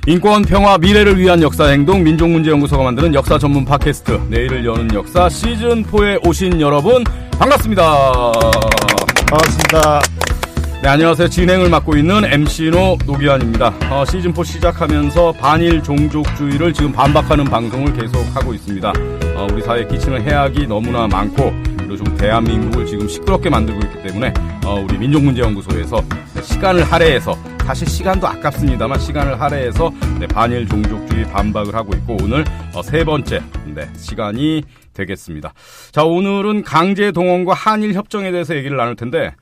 인권, 평화, 미래를 위한 역사행동 민족문제연구소가 만드는 역사 전문 팟캐스트 내일을 여는 역사 시즌4에 오신 여러분 반갑습니다. 반갑습니다. 네, 안녕하세요. 진행을 맡고 있는 MC노 노기환입니다. 시즌4 시작하면서 반일 종족주의를 지금 반박하는 방송을 계속하고 있습니다. 우리 사회에 끼치는 해악이 너무나 많고 그리고 좀 대한민국을 지금 시끄럽게 만들고 있기 때문에 우리 민족문제연구소에서 시간을 할애해서 사실 시간도 아깝습니다만 시간을 할애해서 반일 종족주의 반박을 하고 있고 오늘 세 번째 시간이 되겠습니다. 자, 오늘은 강제동원과 한일협정에 대해서 얘기를 나눌 텐데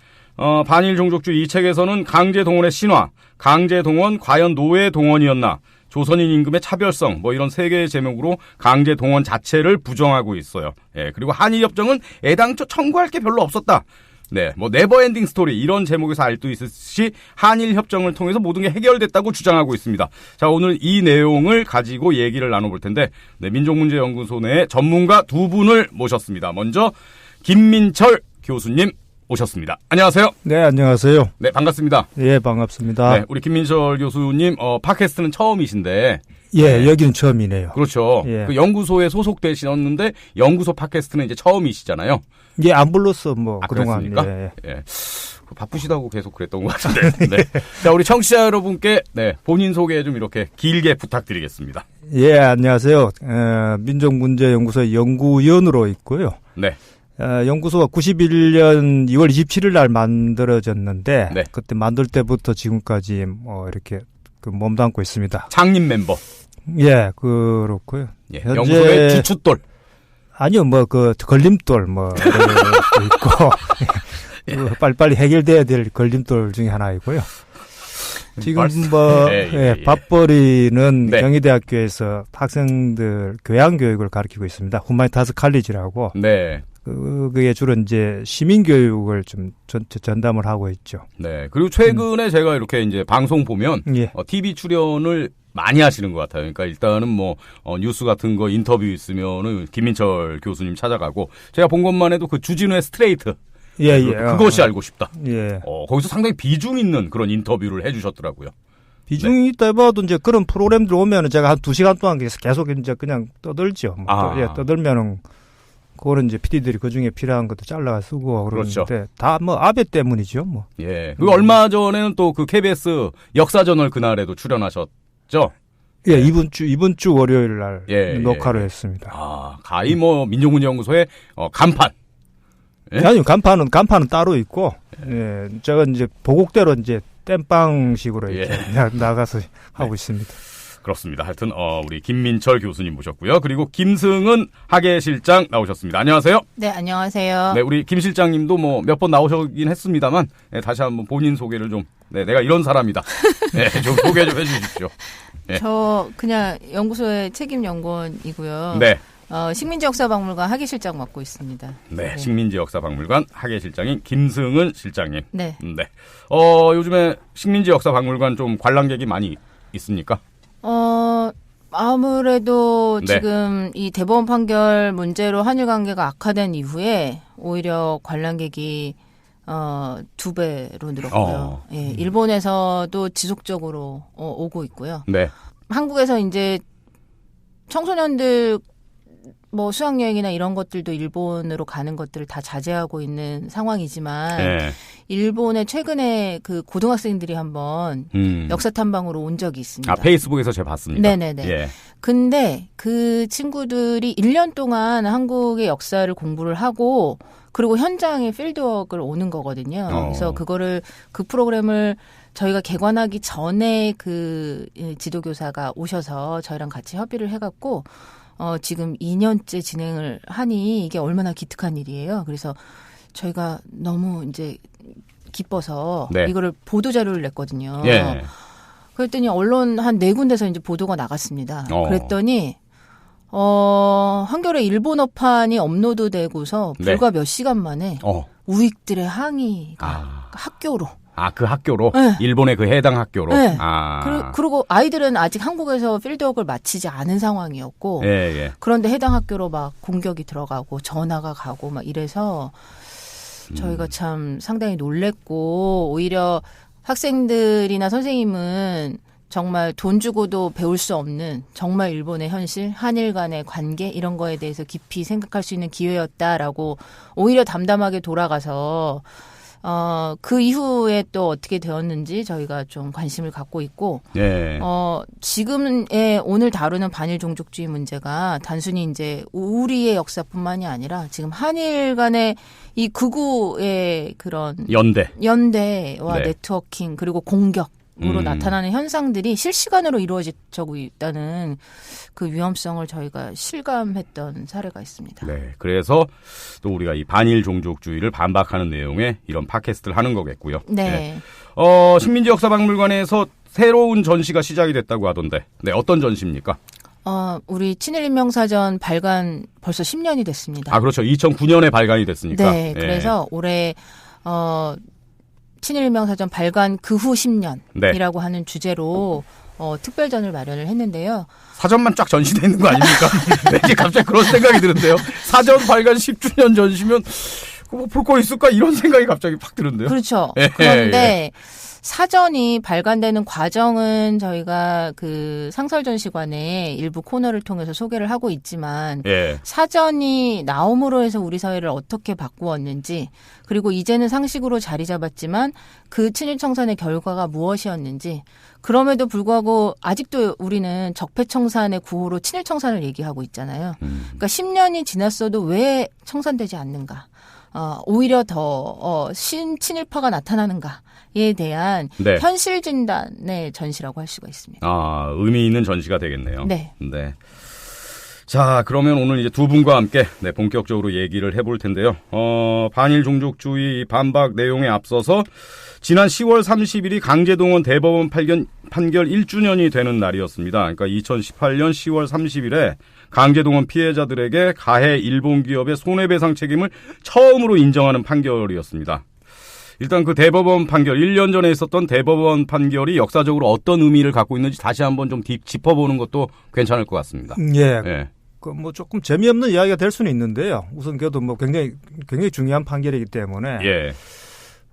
반일 종족주의 이 책에서는 강제동원의 신화, 강제동원 과연 노예동원이었나, 조선인 임금의 차별성 이런 세 개의 제목으로 강제동원 자체를 부정하고 있어요. 예, 그리고 한일협정은 애당초 청구할 게 별로 없었다. 네, 네버엔딩 스토리 이런 제목에서 알 수 있듯이 한일협정을 통해서 모든 게 해결됐다고 주장하고 있습니다. 자, 오늘 이 내용을 가지고 얘기를 나눠볼 텐데 민족문제연구소 내 전문가 두 분을 모셨습니다. 먼저 김민철 교수님 오셨습니다. 안녕하세요. 네, 안녕하세요. 네, 반갑습니다. 예, 반갑습니다. 네, 우리 김민철 교수님 팟캐스트는 처음이신데 예, 여기는 처음이네요. 그렇죠. 예. 그 연구소에 소속되셨는데 연구소 팟캐스트는 이제 처음이시잖아요. 예, 안 불렀어 그동안. 그랬습니까? 예. 바쁘시다고 계속 그랬던 것 같은데. 네. 자, 우리 청취자 여러분께 본인 소개 좀 이렇게 길게 부탁드리겠습니다. 예, 안녕하세요. 민족문제연구소 연구위원으로 있고요. 네. 연구소가 91년 2월 27일 날 만들어졌는데 네. 그때 만들 때부터 지금까지 이렇게 몸담고 있습니다. 창립 멤버. 예, 그렇고요. 예, 연구소의 주춧돌. 아니요, 걸림돌 있고 예. 빨리빨리 해결돼야 될 걸림돌 중에 하나이고요. 지금 밥벌이는 네. 경희대학교에서 학생들 교양교육을 가르치고 있습니다. 후마니타스 칼리지라고. 네. 그게 주로 이제 시민교육을 좀 전담을 하고 있죠. 네. 그리고 최근에 제가 이렇게 이제 방송 보면 예. TV 출연을 많이 하시는 것 같아요. 그러니까 일단은 뉴스 같은 거 인터뷰 있으면은 김민철 교수님 찾아가고 제가 본 것만 해도 그 주진우의 스트레이트. 예. 그것이 알고 싶다. 예. 거기서 상당히 비중 있는 그런 인터뷰를 해주셨더라고요. 비중이 있다 해봐도 이제 그런 프로그램들 오면은 제가 한 2시간 동안 계속 이제 그냥 떠들죠. 떠들면은 그거는 이제 PD들이 그 중에 필요한 것도 잘라가 쓰고 그러는데 그렇죠. 다 아베 때문이죠, 예. 그 얼마 전에는 또 그 KBS 역사저널 그날에도 출연하셨죠? 예, 이번 주 월요일 날 녹화를 했습니다. 가히 민족문제연구소의 간판. 예? 아니요, 간판은 따로 있고, 예, 제가 이제 보국대로 이제 땜빵식으로 이렇게 나가서 하고 있습니다. 그렇습니다. 하여튼 우리 김민철 교수님 모셨고요. 그리고 김승은 학예실장 나오셨습니다. 안녕하세요. 네, 안녕하세요. 네, 우리 김 실장님도 몇 번 나오셨긴 했습니다만 다시 한번 본인 소개를 좀 내가 이런 사람이다. 좀 소개 좀 해주십시오. 네. 저 그냥 연구소의 책임 연구원이고요. 네. 식민지 역사박물관 학예실장 맡고 있습니다. 네, 식민지 역사박물관 학예실장인 김승은 실장님. 네. 네. 요즘에 식민지 역사박물관 좀 관람객이 많이 있습니까? 아무래도 지금 이 대법원 판결 문제로 한일 관계가 악화된 이후에 오히려 관람객이 2배로 늘었고요. 예, 일본에서도 지속적으로 오고 있고요. 네. 한국에서 이제 청소년들 수학여행이나 이런 것들도 일본으로 가는 것들을 다 자제하고 있는 상황이지만 일본에 최근에 그 고등학생들이 한번 역사 탐방으로 온 적이 있습니다. 페이스북에서 제가 봤습니다. 네네네. 예. 근데 그 친구들이 1년 동안 한국의 역사를 공부를 하고 그리고 현장에 필드워크를 오는 거거든요. 그래서 그 프로그램을 저희가 개관하기 전에 그 지도교사가 오셔서 저희랑 같이 협의를 해갖고 지금 2년째 진행을 하니 이게 얼마나 기특한 일이에요. 그래서 저희가 너무 이제 기뻐서 이거를 보도자료를 냈거든요. 예. 그랬더니 언론 한 4군데서 이제 보도가 나갔습니다. 그랬더니 한겨레 일본어판이 업로드되고서 불과 몇 시간 만에 우익들의 항의가 학교로. 그 학교로? 네. 일본의 그 해당 학교로? 네. 그리고 아이들은 아직 한국에서 필드워크를 마치지 않은 상황이었고, 그런데 해당 학교로 막 공격이 들어가고, 전화가 가고, 막 이래서, 저희가 참 상당히 놀랬고, 오히려 학생들이나 선생님은 정말 돈 주고도 배울 수 없는 정말 일본의 현실, 한일 간의 관계 이런 거에 대해서 깊이 생각할 수 있는 기회였다라고 오히려 담담하게 돌아가서 그 이후에 또 어떻게 되었는지 저희가 좀 관심을 갖고 있고, 네. 지금의 오늘 다루는 반일 종족주의 문제가 단순히 이제 우리의 역사뿐만이 아니라 지금 한일 간의 이 극우의 그런 연대와 네. 네트워킹 그리고 공격으로 나타나는 현상들이 실시간으로 이루어지고 있다는 그 위험성을 저희가 실감했던 사례가 있습니다. 네, 그래서 또 우리가 이 반일 종족주의를 반박하는 내용의 이런 팟캐스트를 하는 거겠고요. 네. 식민지 역사박물관에서 새로운 전시가 시작이 됐다고 하던데, 네, 어떤 전시입니까? 우리 친일인명사전 발간 벌써 10년이 됐습니다. 아, 그렇죠. 2009년에 발간이 됐으니까. 네, 그래서 올해 친일인명사전 발간 그 후 10년이라고 네. 하는 주제로 특별전을 마련을 했는데요. 사전만 쫙 전시되어 있는 거 아닙니까? 왠지 갑자기 그런 생각이 드는데요. 사전 발간 10주년 전시면 뭐 볼 거 있을까? 이런 생각이 갑자기 팍 드는데요. 그렇죠. 예, 그런데 사전이 발간되는 과정은 저희가 그 상설전시관의 일부 코너를 통해서 소개를 하고 있지만 예. 사전이 나옴으로 해서 우리 사회를 어떻게 바꾸었는지, 그리고 이제는 상식으로 자리 잡았지만 그 친일청산의 결과가 무엇이었는지, 그럼에도 불구하고 아직도 우리는 적폐청산의 구호로 친일청산을 얘기하고 있잖아요. 그러니까 10년이 지났어도 왜 청산되지 않는가? 오히려 더 신친일파가 나타나는가에 대한 네. 현실 진단의 전시라고 할 수가 있습니다. 아, 의미 있는 전시가 되겠네요. 네. 네. 자, 그러면 오늘 이제 두 분과 함께 본격적으로 얘기를 해볼 텐데요. 반일 종족주의 반박 내용에 앞서서 지난 10월 30일이 강제동원 대법원 판결 1주년이 되는 날이었습니다. 그러니까 2018년 10월 30일에 강제동원 피해자들에게 가해 일본 기업의 손해배상 책임을 처음으로 인정하는 판결이었습니다. 일단 그 대법원 판결, 1년 전에 있었던 대법원 판결이 역사적으로 어떤 의미를 갖고 있는지 다시 한번 좀 짚어보는 것도 괜찮을 것 같습니다. 예. 예. 뭐 조금 재미없는 이야기가 될 수는 있는데요. 우선 그래도 뭐 굉장히 중요한 판결이기 때문에. 예.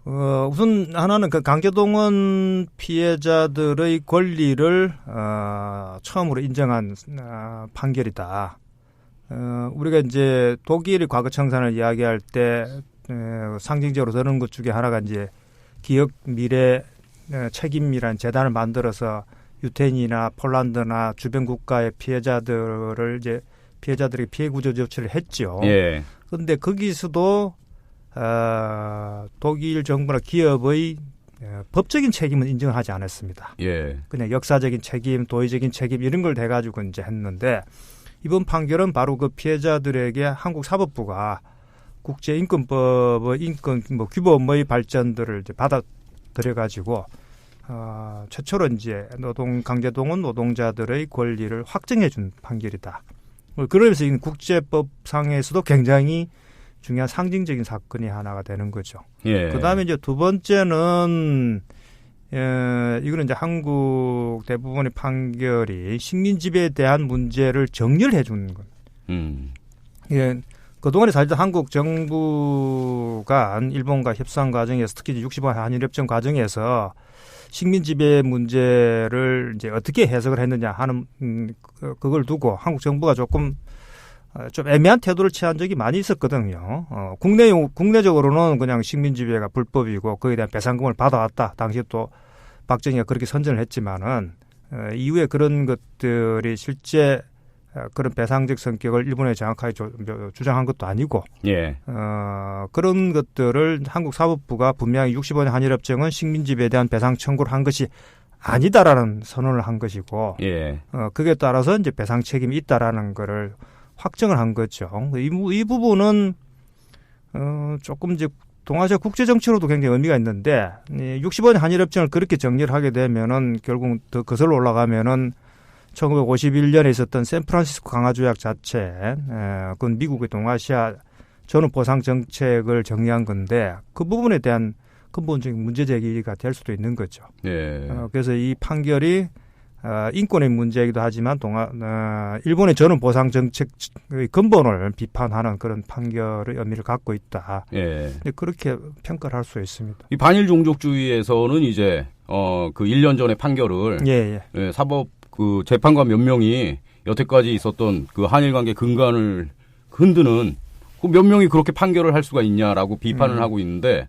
우선 하나는 그 강제동원 피해자들의 권리를 처음으로 인정한 판결이다. 우리가 이제 독일의 과거 청산을 이야기할 때 상징적으로 드는 것 중에 하나가 이제 기억 미래 책임이라는 재단을 만들어서 유태인이나 폴란드나 주변 국가의 피해자들에게 피해 구조 조치를 했죠. 예. 그런데 거기서도 독일 정부나 기업의 법적인 책임은 인정을 하지 않았습니다. 예. 그냥 역사적인 책임, 도의적인 책임 이런 걸 대가지고 이제 했는데, 이번 판결은 바로 그 피해자들에게 한국 사법부가 국제인권법의 규범의 발전들을 이제 받아들여가지고 최초로 이제 강제동원 노동자들의 권리를 확정해준 판결이다. 그러면서 이 국제법상에서도 굉장히 중요한 상징적인 사건이 하나가 되는 거죠. 예. 그다음에 이제 두 번째는 이거는 이제 한국 대부분의 판결이 식민 지배에 대한 문제를 정리를 해주는 것. 예. 그동안에 사실 한국 정부가 일본과 협상 과정에서, 특히 65년 한일협정 과정에서 식민 지배 문제를 이제 어떻게 해석을 했느냐 하는 그걸 두고 한국 정부가 좀 애매한 태도를 취한 적이 많이 있었거든요. 국내적으로는 그냥 식민 지배가 불법이고 거기에 대한 배상금을 받아왔다. 당시에 또 박정희가 그렇게 선전을 했지만은 이후에 그런 것들이 실제 그런 배상적 성격을 일본에 정확하게 주장한 것도 아니고, 예. 그런 것들을 한국 사법부가 분명히 65년 한일협정은 식민 지배에 대한 배상 청구를 한 것이 아니다라는 선언을 한 것이고, 예. 그게 따라서 이제 배상 책임이 있다라는 거를 확정을 한 거죠. 이 부분은 조금 이제 동아시아 국제 정치로도 굉장히 의미가 있는데, 65년 한일협정을 그렇게 정리를 하게 되면은 결국 더 거슬러 올라가면은 1951년에 있었던 샌프란시스코 강화조약 자체, 그건 미국의 동아시아 전후 보상 정책을 정리한 건데, 그 부분에 대한 근본적인 문제 제기가 될 수도 있는 거죠. 예. 그래서 이 판결이 인권의 문제이기도 하지만 일본의 전원 보상 정책의 근본을 비판하는 그런 판결의 의미를 갖고 있다. 예. 그렇게 평가를 할 수 있습니다. 이 반일 종족주의에서는 이제 그 1년 전에 판결을 예. 사법 그 재판관 몇 명이 여태까지 있었던 그 한일 관계 근간을 흔드는 그 몇 명이 그렇게 판결을 할 수가 있냐라고 비판을 하고 있는데,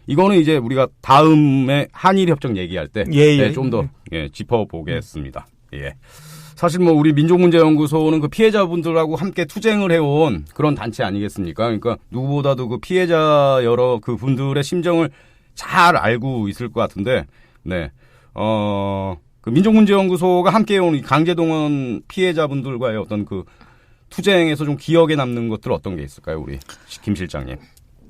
이거는 이제 우리가 다음에 한일 협정 얘기할 때 좀 더 짚어보겠습니다. 예. 사실 뭐 우리 민족문제연구소는 그 피해자분들하고 함께 투쟁을 해온 그런 단체 아니겠습니까? 그러니까 누구보다도 그 피해자 여러 그 분들의 심정을 잘 알고 있을 것 같은데, 그 민족문제연구소가 함께 해온 강제동원 피해자분들과의 어떤 그 투쟁에서 좀 기억에 남는 것들 어떤 게 있을까요, 우리 김 실장님?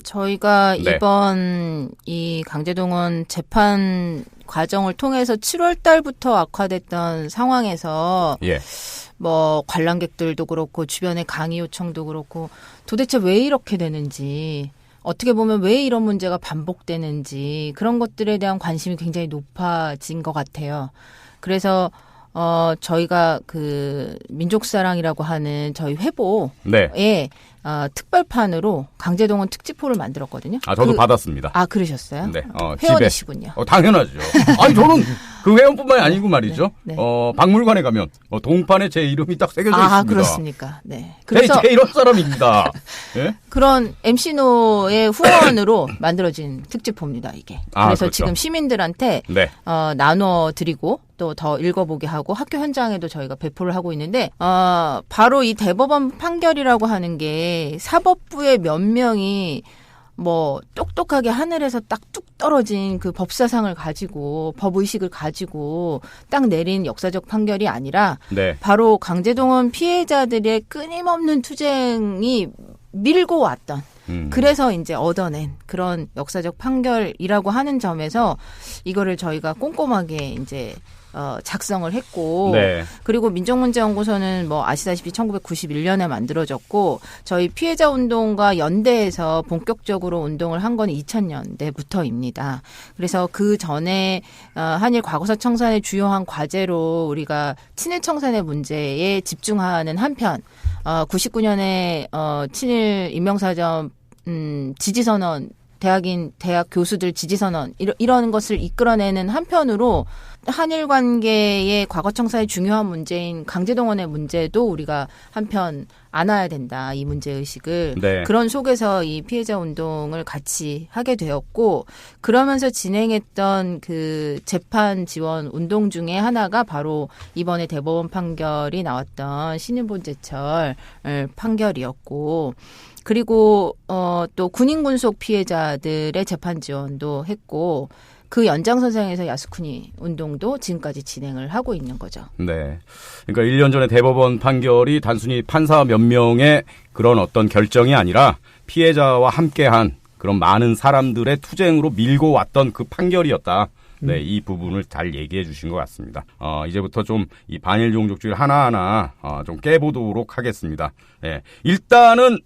저희가 이번 이 강제동원 재판 과정을 통해서 7월 달부터 악화됐던 상황에서 뭐 관람객들도 그렇고 주변의 강의 요청도 그렇고 도대체 왜 이렇게 되는지, 어떻게 보면 왜 이런 문제가 반복되는지 그런 것들에 대한 관심이 굉장히 높아진 것 같아요. 그래서 저희가 그 민족사랑이라고 하는 저희 회보에 특별판으로 강제동원 특집호를 만들었거든요. 저도 받았습니다. 그러셨어요? 네. 회원이시군요. 당연하죠. 아니, 저는 그 회원뿐만이 아니고 말이죠. 네. 박물관에 가면 동판에 제 이름이 딱 새겨져 있습니다. 그렇습니까? 네. 그래서 제 이런 사람입니다. 예? 그런 MC노의 후원으로 만들어진 특집호입니다, 이게. 그래서 그렇죠. 지금 시민들한테 나눠드리고 또 더 읽어보게 하고 학교 현장에도 저희가 배포를 하고 있는데, 바로 이 대법원 판결이라고 하는 게 사법부의 몇 명이 뭐 똑똑하게 하늘에서 딱 뚝 떨어진 그 법사상을 가지고 법의식을 가지고 딱 내린 역사적 판결이 아니라 바로 강제동원 피해자들의 끊임없는 투쟁이 밀고 왔던, 그래서 이제 얻어낸 그런 역사적 판결이라고 하는 점에서 이거를 저희가 꼼꼼하게 이제 작성을 했고, 그리고 민족문제연구소는 뭐 아시다시피 1991년에 만들어졌고, 저희 피해자 운동과 연대해서 본격적으로 운동을 한 건 2000년대부터입니다. 그래서 그 전에 한일 과거사 청산의 주요한 과제로 우리가 친일 청산의 문제에 집중하는 한편, 99년에 친일 인명사전 지지선언, 대학 교수들 지지선언 이런 것을 이끌어내는 한편으로 한일 관계의 과거 청사의 중요한 문제인 강제동원의 문제도 우리가 한편 안아야 된다, 이 문제의식을. 그런 속에서 이 피해자 운동을 같이 하게 되었고, 그러면서 진행했던 그 재판 지원 운동 중에 하나가 바로 이번에 대법원 판결이 나왔던 신인본제철 판결이었고, 그리고 또 군인 군속 피해자들의 재판 지원도 했고, 그 연장선상에서 야스쿠니 운동도 지금까지 진행을 하고 있는 거죠. 네. 그러니까 1년 전에 대법원 판결이 단순히 판사 몇 명의 그런 어떤 결정이 아니라 피해자와 함께한 그런 많은 사람들의 투쟁으로 밀고 왔던 그 판결이었다. 이 부분을 잘 얘기해 주신 것 같습니다. 이제부터 좀 이 반일 종족주의를 하나하나 좀 깨보도록 하겠습니다. 일단은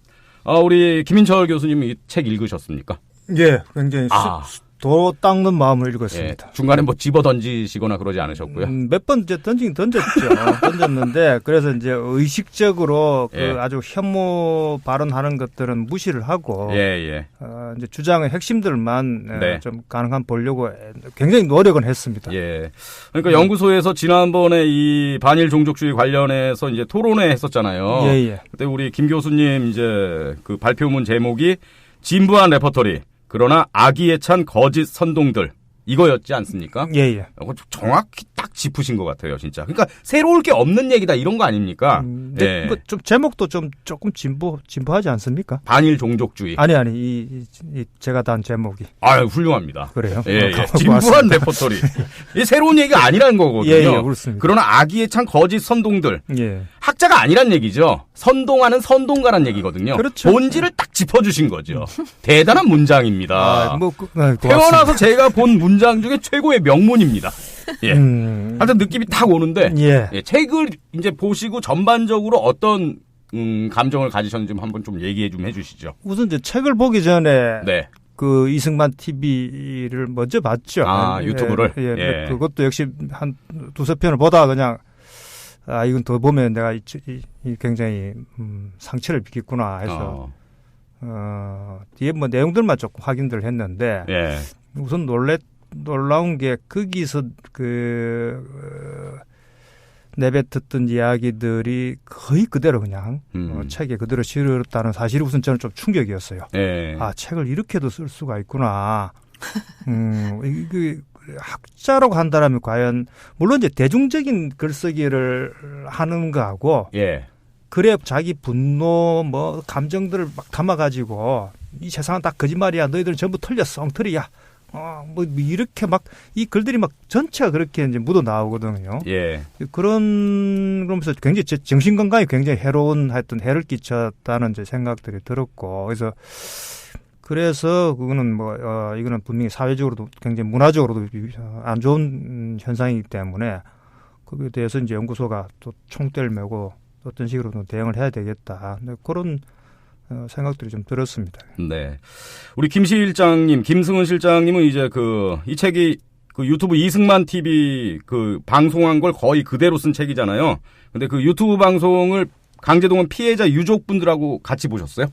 우리 김인철 교수님 이 책 읽으셨습니까? 예, 굉장히 도 닦는 마음을 읽었습니다. 중간에 뭐 집어 던지시거나 그러지 않으셨고요? 몇 번 던졌죠. 던졌는데, 그래서 이제 의식적으로 그 아주 혐오 발언하는 것들은 무시를 하고, 이제 주장의 핵심들만 좀 가능한 보려고 굉장히 노력은 했습니다. 그러니까 연구소에서 지난번에 이 반일 종족주의 관련해서 이제 토론회 했었잖아요. 그때 우리 김 교수님 이제 그 발표문 제목이 진부한 레퍼토리, 그러나 악의에 찬 거짓 선동들, 이거였지 않습니까? 정확히 딱 짚으신 것 같아요, 진짜. 그러니까 새로울 게 없는 얘기다, 이런 거 아닙니까? 좀 제목도 조금 진부하지 않습니까? 반일 종족주의. 아니 이 제가 단 제목이. 훌륭합니다. 그래요? 진부한 레퍼토리. 이 새로운 얘기가 아니라는 거거든요. 그렇습니다. 그러나 악의에 찬 거짓 선동들. 학자가 아니란 얘기죠. 선동하는 선동가란 얘기거든요. 그렇죠. 본질을 딱 짚어주신 거죠. 대단한 문장입니다. 고맙습니다. 태어나서 제가 본 문장 중에 최고의 명문입니다. 하여튼 느낌이 딱 오는데, 책을 이제 보시고 전반적으로 어떤 감정을 가지셨는지 한번 좀 얘기해 좀 해주시죠. 우선 이제 책을 보기 전에 그 이승만 TV를 먼저 봤죠. 유튜브를? 예. 그것도 역시 한 두세 편을 보다가 그냥, 이건 더 보면 내가 굉장히, 상처를 입겠구나 해서, 뒤에 뭐 내용들만 조금 확인들 했는데, 예. 우선 놀라운 게 거기서 내뱉었던 이야기들이 거의 그대로 그냥 책에 그대로 실었다는 사실이 우선 저는 좀 충격이었어요. 예. 책을 이렇게도 쓸 수가 있구나. 이게 학자라고 한다라면 과연 물론 이제 대중적인 글쓰기를 하는 거하고 예. 그래 자기 분노 뭐 감정들을 막 담아가지고 이 세상은 다 거짓말이야. 너희들은 전부 틀렸어. 엉터리야. 뭐 이렇게 막 이 글들이 막 전체가 그렇게 이제 묻어 나오거든요. 예. 그러면서 굉장히 정신 건강에 굉장히 해로운 하여튼 해를 끼쳤다는 이제 생각들이 들었고 그래서 그거는 이거는 분명히 사회적으로도 굉장히 문화적으로도 안 좋은 현상이기 때문에 거기에 대해서 이제 연구소가 또 총대를 메고 어떤 식으로든 대응을 해야 되겠다. 그런 생각들이 좀 들었습니다. 네. 우리 김 실장님, 김승은 실장님은 이제 이 책이 그 유튜브 이승만 TV 그 방송한 걸 거의 그대로 쓴 책이잖아요. 근데 그 유튜브 방송을 강제동원 피해자 유족분들하고 같이 보셨어요?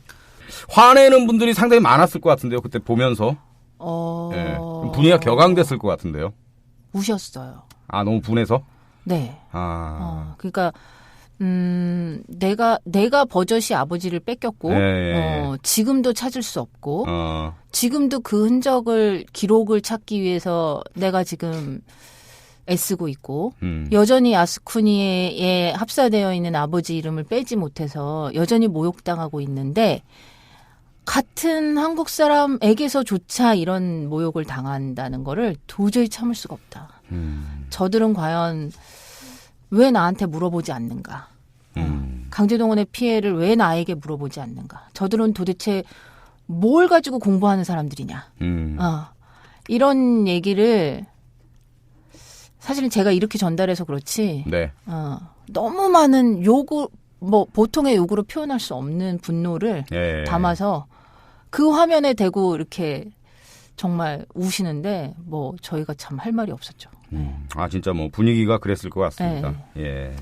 화내는 분들이 상당히 많았을 것 같은데요. 그때 보면서. 네. 분위기가 격앙됐을 것 같은데요. 우셨어요. 너무 분해서? 네. 그러니까 내가 버젓이 아버지를 뺏겼고, 지금도 찾을 수 없고, 지금도 그 기록을 찾기 위해서 내가 지금 애쓰고 있고, 여전히 아스쿠니에 합사되어 있는 아버지 이름을 빼지 못해서 여전히 모욕당하고 있는데, 같은 한국 사람에게서조차 이런 모욕을 당한다는 거를 도저히 참을 수가 없다. 저들은 과연 왜 나한테 물어보지 않는가? 강제동원의 피해를 왜 나에게 물어보지 않는가? 저들은 도대체 뭘 가지고 공부하는 사람들이냐? 이런 얘기를 사실은 제가 이렇게 전달해서 그렇지. 네. 너무 많은 보통의 요구로 표현할 수 없는 분노를 담아서 그 화면에 대고 이렇게 정말 우시는데 저희가 참 할 말이 없었죠. 진짜 분위기가 그랬을 것 같습니다. 예.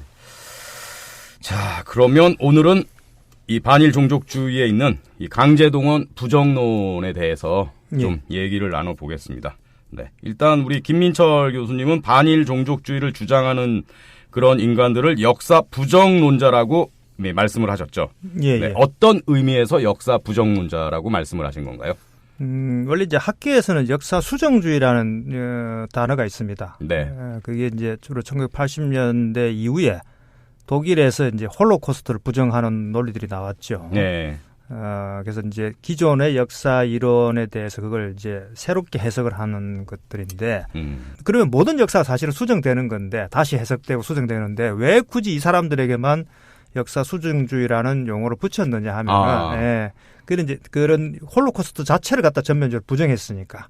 자, 그러면 오늘은 이 반일 종족주의에 있는 이 강제동원 부정론에 대해서 좀 얘기를 나눠보겠습니다. 네. 일단 우리 김민철 교수님은 반일 종족주의를 주장하는 그런 인간들을 역사 부정론자라고 말씀을 하셨죠. 네. 어떤 의미에서 역사 부정론자라고 말씀을 하신 건가요? 원래 이제 학계에서는 역사 수정주의라는 단어가 있습니다. 네. 그게 이제 주로 1980년대 이후에 독일에서 이제 홀로코스트를 부정하는 논리들이 나왔죠. 네. 그래서 이제 기존의 역사 이론에 대해서 그걸 이제 새롭게 해석을 하는 것들인데, 그러면 모든 역사가 사실은 수정되는 건데, 다시 해석되고 수정되는데, 왜 굳이 이 사람들에게만 역사 수정주의라는 용어를 붙였느냐 하면은, 그런 이제 그런 홀로코스트 자체를 갖다 전면적으로 부정했으니까,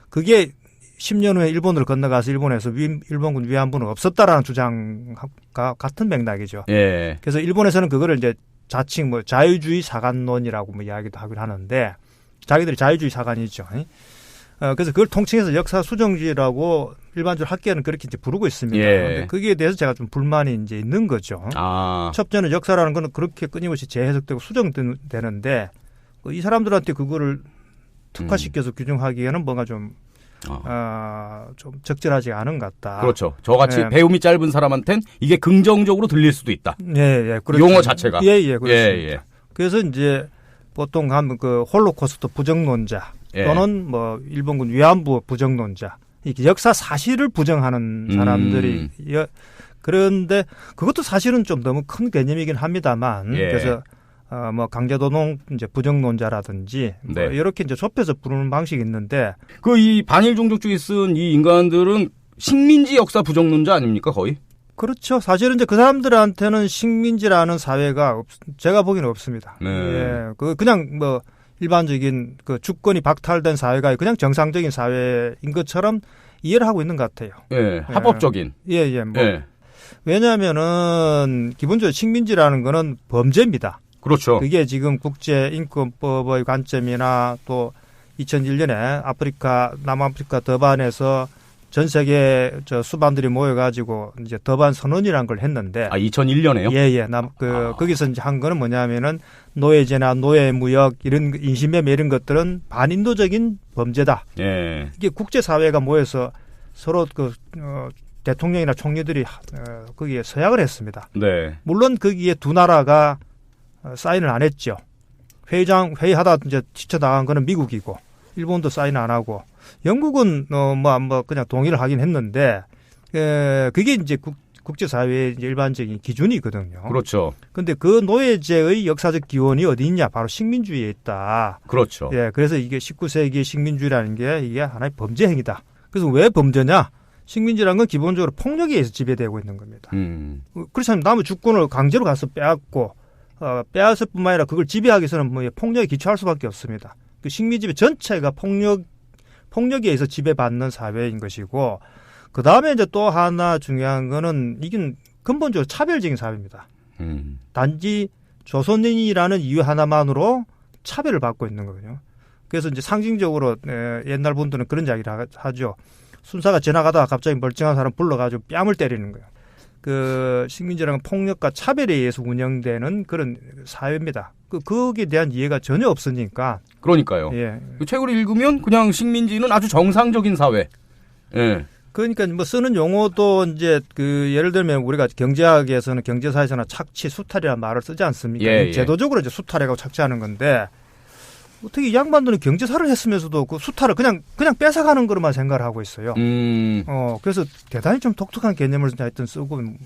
그게 10년 후에 일본으로 건너가서 일본에서 일본군 위안부는 없었다라는 주장과 같은 맥락이죠. 예. 그래서 일본에서는 그거를 이제 자칭 자유주의 사관론이라고 이야기도 하긴 하는데, 자기들이 자유주의 사관이죠. 그래서 그걸 통칭해서 역사 수정주의라고 일반적으로 학계는 그렇게 이제 부르고 있습니다. 그런데 거기에 대해서 제가 좀 불만이 이제 있는 거죠. 첫 번째는 역사라는 거는 그렇게 끊임없이 재해석되고 수정되는데, 이 사람들한테 그거를 특화시켜서 규정하기에는 뭔가 좀 적절하지 않은 것 같다. 그렇죠. 저같이 배움이 짧은 사람한테는 이게 긍정적으로 들릴 수도 있다. 그렇죠. 용어 자체가. 그렇습니다. 그래서 이제 보통 하면 그 홀로코스트 부정론자 또는 일본군 위안부 부정론자, 이렇게 역사 사실을 부정하는 사람들이 그런데 그것도 사실은 좀 너무 큰 개념이긴 합니다만, 그래서 강제노동 이제 부정론자라든지 이렇게 이제 좁혀서 부르는 방식이 있는데, 이 반일 종족주의 쓴 이 인간들은 식민지 역사 부정론자 아닙니까 거의? 그렇죠. 사실은 이제 그 사람들한테는 식민지라는 사회가 제가 보기에는 없습니다. 그냥 일반적인 그 주권이 박탈된 사회가 그냥 정상적인 사회인 것처럼 이해를 하고 있는 것 같아요. 합법적인. 왜냐하면은 기본적으로 식민지라는 거는 범죄입니다. 그렇죠. 그게 지금 국제인권법의 관점이나 또 2001년에 남아프리카 더반에서 전 세계 수반들이 모여가지고 이제 더반 선언이라는 걸 했는데. 2001년에요? 예. 거기서 이제 한 거는 뭐냐면은 노예제나 노예무역 이런 인신매매 이런 것들은 반인도적인 범죄다. 예. 이게 국제사회가 모여서 서로 대통령이나 총리들이 거기에 서약을 했습니다. 네. 물론 거기에 두 나라가 사인을 안 했죠. 회의하다 이제 지쳐나간 거는 미국이고, 일본도 사인 안 하고, 영국은 그냥 동의를 하긴 했는데, 그게 이제 국제사회의 이제 일반적인 기준이거든요. 그렇죠. 근데 그 노예제의 역사적 기원이 어디 있냐? 바로 식민주의에 있다. 그렇죠. 예, 그래서 이게 19세기의 식민주의라는 게 이게 하나의 범죄 행위다. 그래서 왜 범죄냐? 식민지라는 건 기본적으로 폭력에 의해서 지배되고 있는 겁니다. 그렇지 않으면 남의 주권을 강제로 가서 빼앗고, 빼앗을 뿐만 아니라 그걸 지배하기 위해서는 폭력에 기초할 수밖에 없습니다. 그 식민지배 전체가 폭력에 의해서 지배받는 사회인 것이고, 그 다음에 이제 또 하나 중요한 거는 이게 근본적으로 차별적인 사회입니다. 단지 조선인이라는 이유 하나만으로 차별을 받고 있는 거거든요. 그래서 이제 상징적으로 옛날 분들은 그런 이야기를 하죠. 순사가 지나가다가 갑자기 멀쩡한 사람 불러가지고 뺨을 때리는 거예요. 그 식민지라는 폭력과 차별에 의해서 운영되는 그런 사회입니다. 거기에 대한 이해가 전혀 없으니까. 그러니까요. 예. 책을 읽으면 그냥 식민지는 아주 정상적인 사회. 예. 그러니까 뭐 쓰는 용어도 이제 예를 들면 우리가 경제학에서는 경제사에서나 착취, 수탈이라는 말을 쓰지 않습니까? 예. 제도적으로 이제 수탈이라고 착취하는 건데, 어떻게 이 양반들은 경제사를 했으면서도 그 수탈을 그냥 뺏어가는 거로만 생각을 하고 있어요. 그래서 대단히 좀 독특한 개념을 하여튼 쓰고는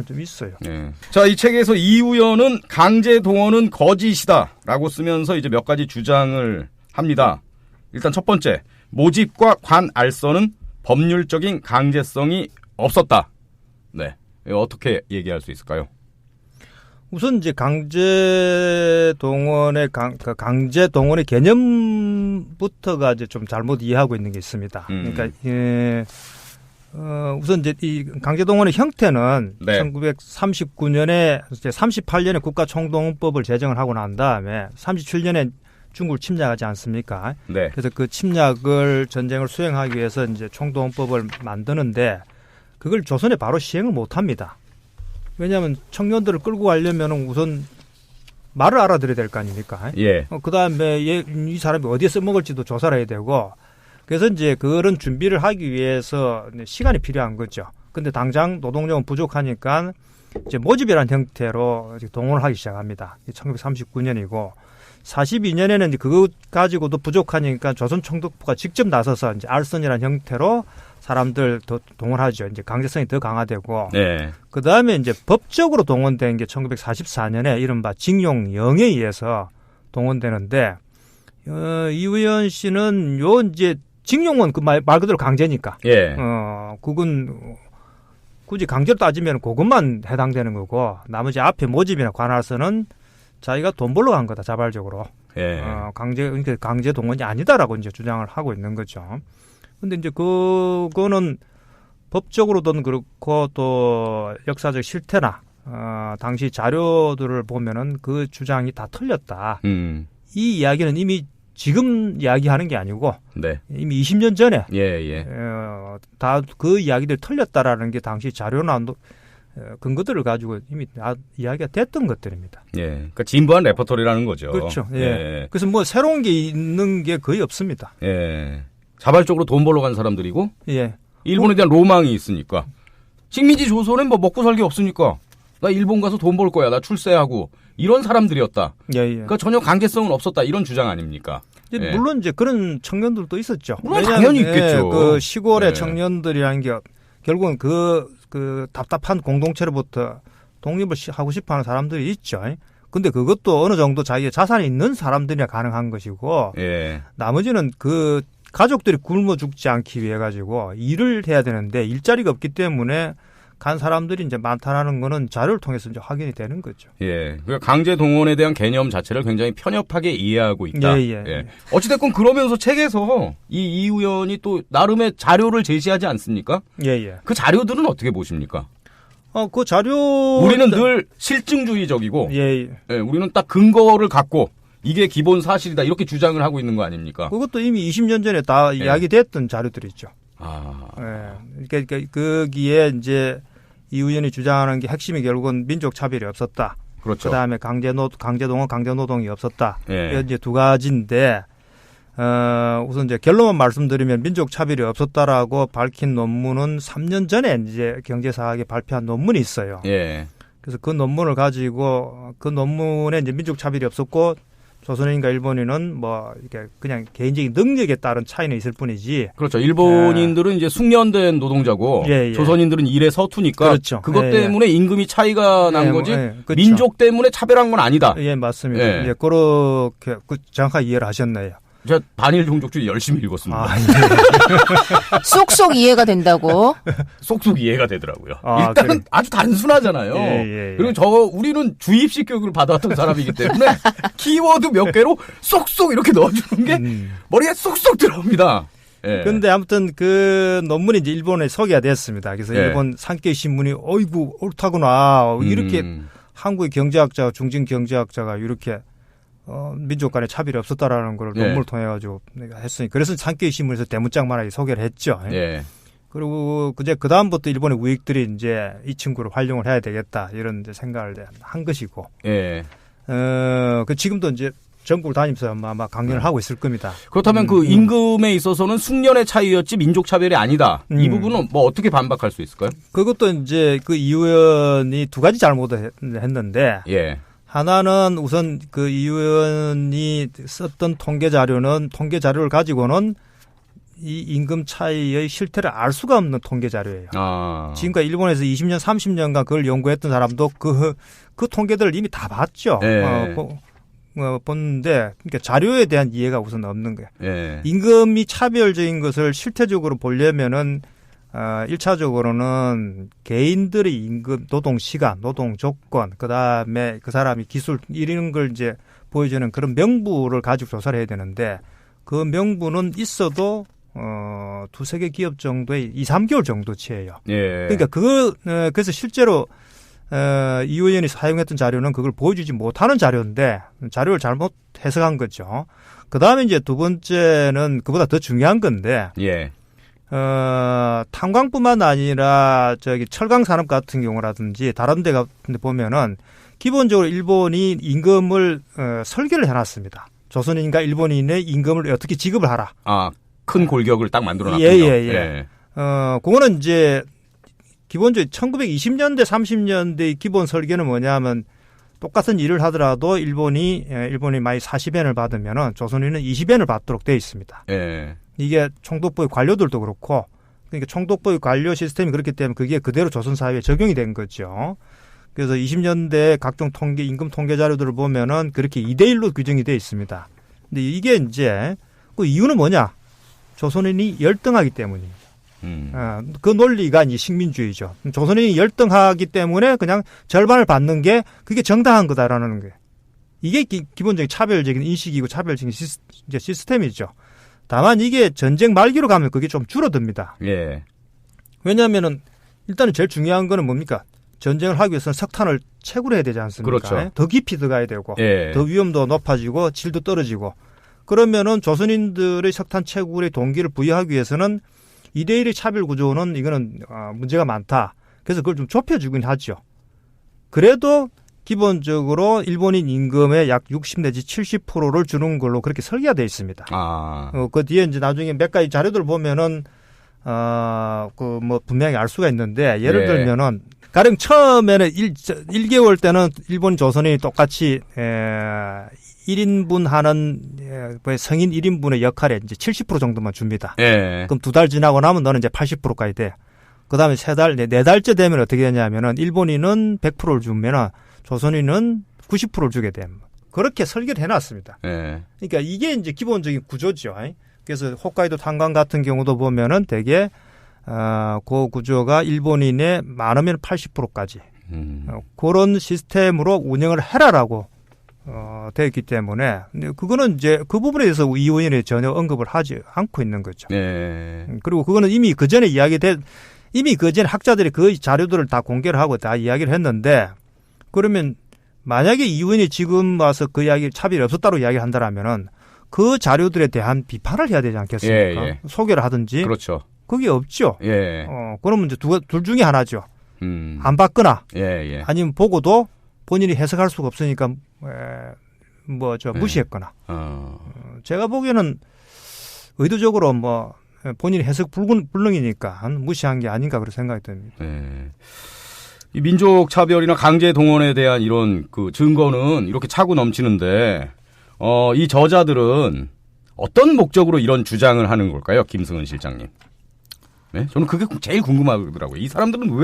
좀 있어요. 네. 자, 이 책에서 이우연은 강제 동원은 거짓이다라고 쓰면서 이제 몇 가지 주장을 합니다. 일단 첫 번째, 모집과 관알선은 법률적인 강제성이 없었다. 네, 이거 어떻게 얘기할 수 있을까요? 우선 이제 강제 동원의 개념부터가 이제 좀 잘못 이해하고 있는 게 있습니다. 그러니까 우선 이제 이 강제 동원의 형태는 네. 1939년에 이제 38년에 국가총동원법을 제정을 하고 난 다음에 37년에 중국을 침략하지 않습니까? 네. 그래서 그 전쟁을 수행하기 위해서 이제 총동원법을 만드는데 그걸 조선에 바로 시행을 못 합니다. 왜냐하면 청년들을 끌고 가려면 우선 말을 알아들어야 될 거 아닙니까? 예. 그 다음에 이 사람이 어디에 써먹을지도 조사를 해야 되고, 그래서 이제 그런 준비를 하기 위해서 시간이 필요한 거죠. 근데 당장 노동력은 부족하니까 이제 모집이라는 형태로 동원을 하기 시작합니다. 1939년이고, 42년에는 이제 그거 가지고도 부족하니까 조선총독부가 직접 나서서 이제 알선이라는 형태로 사람들 더 동원하죠. 이제 강제성이 더 강화되고. 네. 그 다음에 이제 법적으로 동원된 게 1944년에 이른바 징용령에 의해서 동원되는데, 이우연 씨는 이제 징용은 그 말 그대로 강제니까. 예. 그건 굳이 강제로 따지면 그것만 해당되는 거고, 나머지 앞에 모집이나 관할서는 자기가 돈 벌러 간 거다, 자발적으로. 예. 그러니까 강제 동원이 아니다라고 이제 주장을 하고 있는 거죠. 근데 이제 그거는 법적으로든 그렇고 또 역사적 실태나 당시 자료들을 보면은 그 주장이 다 틀렸다. 이 이야기는 이미 지금 이야기하는 게 아니고 네. 이미 20년 전에 다 그 이야기들이 틀렸다라는 게 당시 자료나 근거들을 가지고 이미 이야기가 됐던 것들입니다. 예. 그러니까 진부한 레퍼토리라는 거죠. 그렇죠. 예. 예. 그래서 뭐 새로운 게 있는 게 거의 없습니다. 예. 자발적으로 돈 벌러 간 사람들이고, 예. 일본에 대한 로망이 있으니까. 식민지 조선은 뭐 먹고 살기 없으니까 나 일본 가서 돈 벌 거야. 나 출세하고 이런 사람들이었다. 예. 그러니까 전혀 강제성은 없었다. 이런 주장 아닙니까? 예. 물론 이제 그런 청년들도 있었죠. 물론 당연히 있겠죠. 그 시골의 청년들이라는 게 결국은 그 답답한 공동체로부터 독립을 하고 싶어하는 사람들이 있죠. 근데 그것도 어느 정도 자기의 자산이 있는 사람들이야 가능한 것이고, 나머지는 그 가족들이 굶어 죽지 않기 위해 가지고 일을 해야 되는데 일자리가 없기 때문에 간 사람들이 이제 많다라는 거는 자료를 통해서 이제 확인이 되는 거죠. 예. 그러니까 강제 동원에 대한 개념 자체를 굉장히 편협하게 이해하고 있다. 예. 어찌됐건 그러면서 책에서 이 이우연이 또 나름의 자료를 제시하지 않습니까? 예. 그 자료들은 어떻게 보십니까? 그 자료 우리는 늘 실증주의적이고, 예. 우리는 딱 근거를 갖고 이게 기본 사실이다 이렇게 주장을 하고 있는 거 아닙니까? 그것도 이미 20년 전에 다 이야기됐던 자료들이 있죠. 그러니까 거기에 이제 이 의원이 주장하는 게 핵심이 결국은 민족 차별이 없었다. 그렇죠. 그다음에 강제동원 강제노동이 없었다. 이제 두 가지인데 우선 이제 결론만 말씀드리면 민족 차별이 없었다라고 밝힌 논문은 3년 전에 이제 경제사학에 발표한 논문이 있어요. 그래서 그 논문을 가지고 그 논문에 이제 민족 차별이 없었고 조선인과 일본인은 뭐 이렇게 그냥 개인적인 능력에 따른 차이는 있을 뿐이지. 그렇죠. 일본인들은 이제 숙련된 노동자고 조선인들은 일에 서투니까 그렇죠. 그것 때문에 임금이 차이가 난 거지. 그렇죠. 민족 때문에 차별한 건 아니다. 맞습니다. 그렇게 정확하게 이해를 하셨네요. 제가 반일 종족주의 열심히 읽었습니다. 쏙쏙 이해가 된다고. 쏙쏙 이해가 되더라고요. 일단은 아주 단순하잖아요. 그리고 우리는 주입식 교육을 받아왔던 사람이기 때문에 키워드 몇 개로 쏙쏙 이렇게 넣어주는 게 머리에 쏙쏙 들어옵니다. 그런데 아무튼 그 논문이 이제 일본에 소개가 됐습니다. 그래서 일본 산케이 신문이 어이구 옳다구나 이렇게 한국의 경제학자, 중진 경제학자가 이렇게 민족 간의 차별이 없었다라는 걸 논문을 통해 가지고 내가 했으니 그래서 산케이 신문에서 대문짝만하게 소개를 했죠. 그리고 그 다음부터 일본의 우익들이 이제 이 친구를 활용을 해야 되겠다 이런 이제 생각을 한 것이고. 지금도 이제 전국을 다니면서 아마 강연을 하고 있을 겁니다. 그렇다면 그 임금에 있어서는 숙련의 차이였지 민족 차별이 아니다. 이 부분은 뭐 어떻게 반박할 수 있을까요? 그것도 이제 그 이 의원이 두 가지 잘못을 했는데. 하나는 우선 그 이 의원이 썼던 통계 자료를 가지고는 이 임금 차이의 실태를 알 수가 없는 통계 자료예요. 지금까지 일본에서 20년, 30년간 그걸 연구했던 사람도 그 통계들을 이미 다 봤죠. 봤는데 그러니까 자료에 대한 이해가 우선 없는 거예요. 임금이 차별적인 것을 실태적으로 보려면은 1차적으로는 개인들의 임금, 노동 시간, 노동 조건, 그 다음에 그 사람이 기술, 이런 걸 이제 보여주는 그런 명부를 가지고 조사를 해야 되는데 그 명부는 있어도, 두세 개 기업 정도의 2, 3개월 정도치예요. 그러니까 그래서 실제로, 이 의원이 사용했던 자료는 그걸 보여주지 못하는 자료인데 자료를 잘못 해석한 거죠. 그 다음에 이제 두 번째는 그보다 더 중요한 건데, 탄광뿐만 아니라 철강 산업 같은 경우라든지 다른 데 같은 데 보면은 기본적으로 일본이 임금을 설계를 해놨습니다. 조선인과 일본인의 임금을 어떻게 지급을 하라. 큰 골격을 딱 만들어놨군요. 그거는 이제 기본적으로 1920년대, 30년대의 기본 설계는 뭐냐면 똑같은 일을 하더라도 일본이 많이 40엔을 받으면은 조선인은 20엔을 받도록 되어 있습니다. 이게 총독부의 관료들도 그렇고, 그러니까 총독부의 관료 시스템이 그렇기 때문에 그게 그대로 조선 사회에 적용이 된 거죠. 그래서 20년대 각종 임금 통계 자료들을 보면은 그렇게 2대1로 규정이 되어 있습니다. 근데 이게 이제 그 이유는 뭐냐? 조선인이 열등하기 때문입니다. 그 논리가 이제 식민주의죠. 조선인이 열등하기 때문에 그냥 절반을 받는 게 그게 정당한 거다라는 거예요. 이게 기본적인 차별적인 인식이고 차별적인 시스템이죠. 다만 이게 전쟁 말기로 가면 그게 좀 줄어듭니다. 왜냐하면은 일단은 제일 중요한 거는 뭡니까? 전쟁을 하기 위해서는 석탄을 채굴 해야 되지 않습니까? 그렇죠. 더 깊이 들어가야 되고 더 위험도 높아지고 질도 떨어지고 그러면은 조선인들의 석탄 채굴의 동기를 부여하기 위해서는 2대1의 차별 구조는 이거는 문제가 많다. 그래서 그걸 좀 좁혀주긴 하죠. 그래도 기본적으로 일본인 임금의 약 60 내지 70%를 주는 걸로 그렇게 설계가 되어 있습니다. 그 뒤에 이제 나중에 몇 가지 자료들을 보면은 분명히 알 수가 있는데 예를 들면은 가령 처음에는 1개월 때는 일본 조선인이 똑같이 1인분 하는 성인 1인분의 역할에 이제 70% 정도만 줍니다. 그럼 2달 지나고 나면 너는 이제 80%까지 돼. 그다음에 4달째 되면 어떻게 되냐면은 일본인은 100%를 주면은 조선인은 90%를 주게 됩니다. 그렇게 설계를 해놨습니다. 그러니까 이게 이제 기본적인 구조죠. 그래서 홋카이도 탄광 같은 경우도 보면은 되게 그 구조가 일본인의 많으면 80%까지 그런 시스템으로 운영을 해라라고 되어 있기 때문에 근데 그거는 이제 그 부분에 대해서 이 의원이 전혀 언급을 하지 않고 있는 거죠. 그리고 그거는 이미 그 전에 이미 그 전에 학자들이 그 자료들을 다 공개를 하고 다 이야기를 했는데 그러면 만약에 이 의원이 지금 와서 그 이야기 차별이 없었다고 이야기한다라면은 그 자료들에 대한 비판을 해야 되지 않겠습니까? 예. 소개를 하든지. 그렇죠. 그게 없죠. 예. 그러면 이제 둘 중에 하나죠. 안 받거나 예. 아니면 보고도 본인이 해석할 수가 없으니까 무시했거나. 제가 보기에는 의도적으로 본인이 해석 불능이니까 무시한 게 아닌가 그런 생각이 듭니다. 예. 이 민족 차별이나 강제 동원에 대한 이런 그 증거는 이렇게 차고 넘치는데 이 저자들은 어떤 목적으로 이런 주장을 하는 걸까요, 김승은 실장님? 네? 저는 그게 제일 궁금하더라고요. 이 사람들은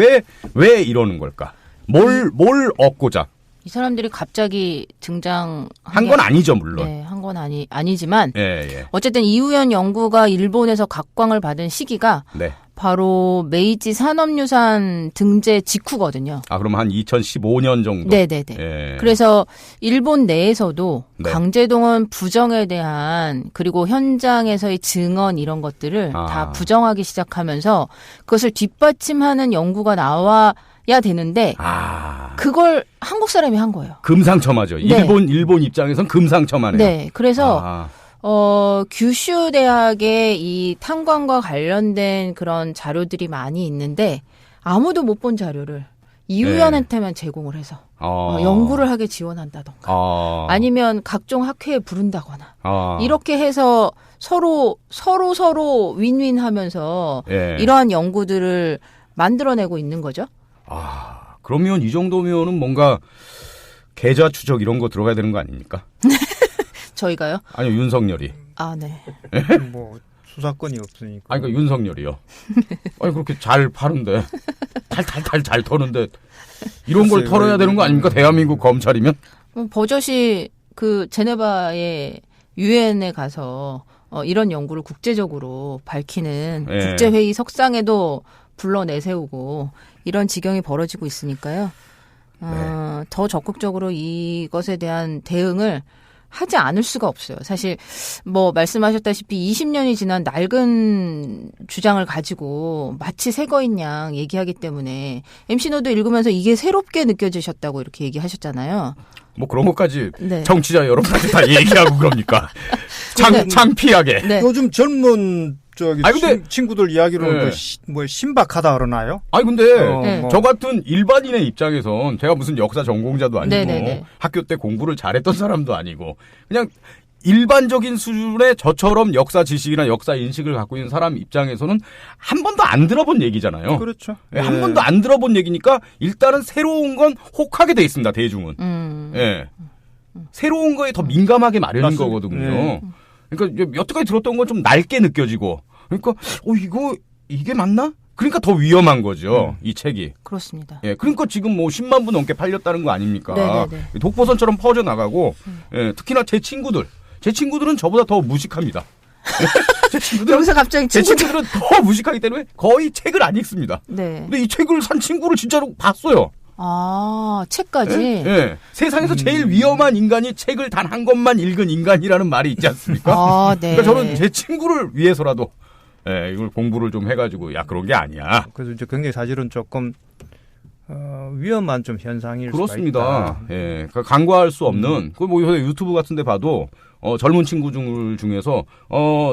왜 이러는 걸까? 뭘 얻고자? 이 사람들이 갑자기 등장한 건 아니죠, 물론. 네, 한 건 아니지만 예. 어쨌든 이우연 연구가 일본에서 각광을 받은 시기가 네. 바로 메이지 산업유산 등재 직후거든요. 그럼 한 2015년 정도? 네네네. 예. 그래서 일본 내에서도 네. 강제동원 부정에 대한 그리고 현장에서의 증언 이런 것들을 다 부정하기 시작하면서 그것을 뒷받침하는 연구가 나와야 되는데 그걸 한국 사람이 한 거예요. 금상첨화죠. 네. 일본 입장에선 금상첨화네요. 네. 그래서 규슈 대학의 이 탄광과 관련된 그런 자료들이 많이 있는데 아무도 못 본 자료를 이우연한테만 제공을 해서 연구를 하게 지원한다던가 아니면 각종 학회에 부른다거나 이렇게 해서 서로 윈윈하면서 이러한 연구들을 만들어내고 있는 거죠. 그러면 이 정도면은 뭔가 계좌 추적 이런 거 들어가야 되는 거 아닙니까? 저희가요? 아니요, 윤석열이. 네. 수사권이 없으니까. 그러니까 윤석열이요. 그렇게 잘 파는데 탈탈탈 잘 터는데 이런 걸 털어야 되는 거 아닙니까? 대한민국 검찰이면? 버젓이 그 제네바의 유엔에 가서 이런 연구를 국제적으로 밝히는 국제회의 석상에도 불러내세우고 이런 지경이 벌어지고 있으니까요. 더 적극적으로 이것에 대한 대응을 하지 않을 수가 없어요. 사실 말씀하셨다시피 20년이 지난 낡은 주장을 가지고 마치 새거인 양 얘기하기 때문에 MC노도 읽으면서 이게 새롭게 느껴지셨다고 이렇게 얘기하셨잖아요. 그런 것까지 정치자 여러분한테 다 얘기하고 그럽니까? 창피하게. 네. 요즘 젊은 친구들 이야기로는 신박하다 그러나요? 근데 저 같은 일반인의 입장에선 제가 무슨 역사 전공자도 아니고 학교 때 공부를 잘했던 사람도 아니고 그냥 일반적인 수준의 저처럼 역사 지식이나 역사 인식을 갖고 있는 사람 입장에서는 한 번도 안 들어본 얘기잖아요. 그렇죠. 한 번도 안 들어본 얘기니까 일단은 새로운 건 혹하게 돼 있습니다. 대중은. 새로운 거에 더 민감하게 마련인 거거든요. 그러니까 여태까지 들었던 건 좀 낡게 느껴지고 그러니까 이게 맞나? 그러니까 더 위험한 거죠. 이 책이. 그렇습니다. 그러니까 지금 10만 부 넘게 팔렸다는 거 아닙니까? 네네네. 독보선처럼 퍼져나가고 특히나 제 친구들은 저보다 더 무식합니다. 여기서 갑자기 제 친구들은 더 무식하기 때문에 거의 책을 안 읽습니다. 네. 근데 이 책을 산 친구를 진짜로 봤어요. 책까지? 세상에서 제일 위험한 인간이 책을 단 한 권만 읽은 인간이라는 말이 있지 않습니까? 네. 그러니까 저는 제 친구를 위해서라도 이걸 공부를 좀 해가지고 그런 게 아니야. 그래서 이제 굉장히 사실은 조금 위험한 좀 현상일 그렇습니다. 수가 있다. 그러니까 간과할 수 없는 유튜브 같은데 봐도 젊은 친구들 중에서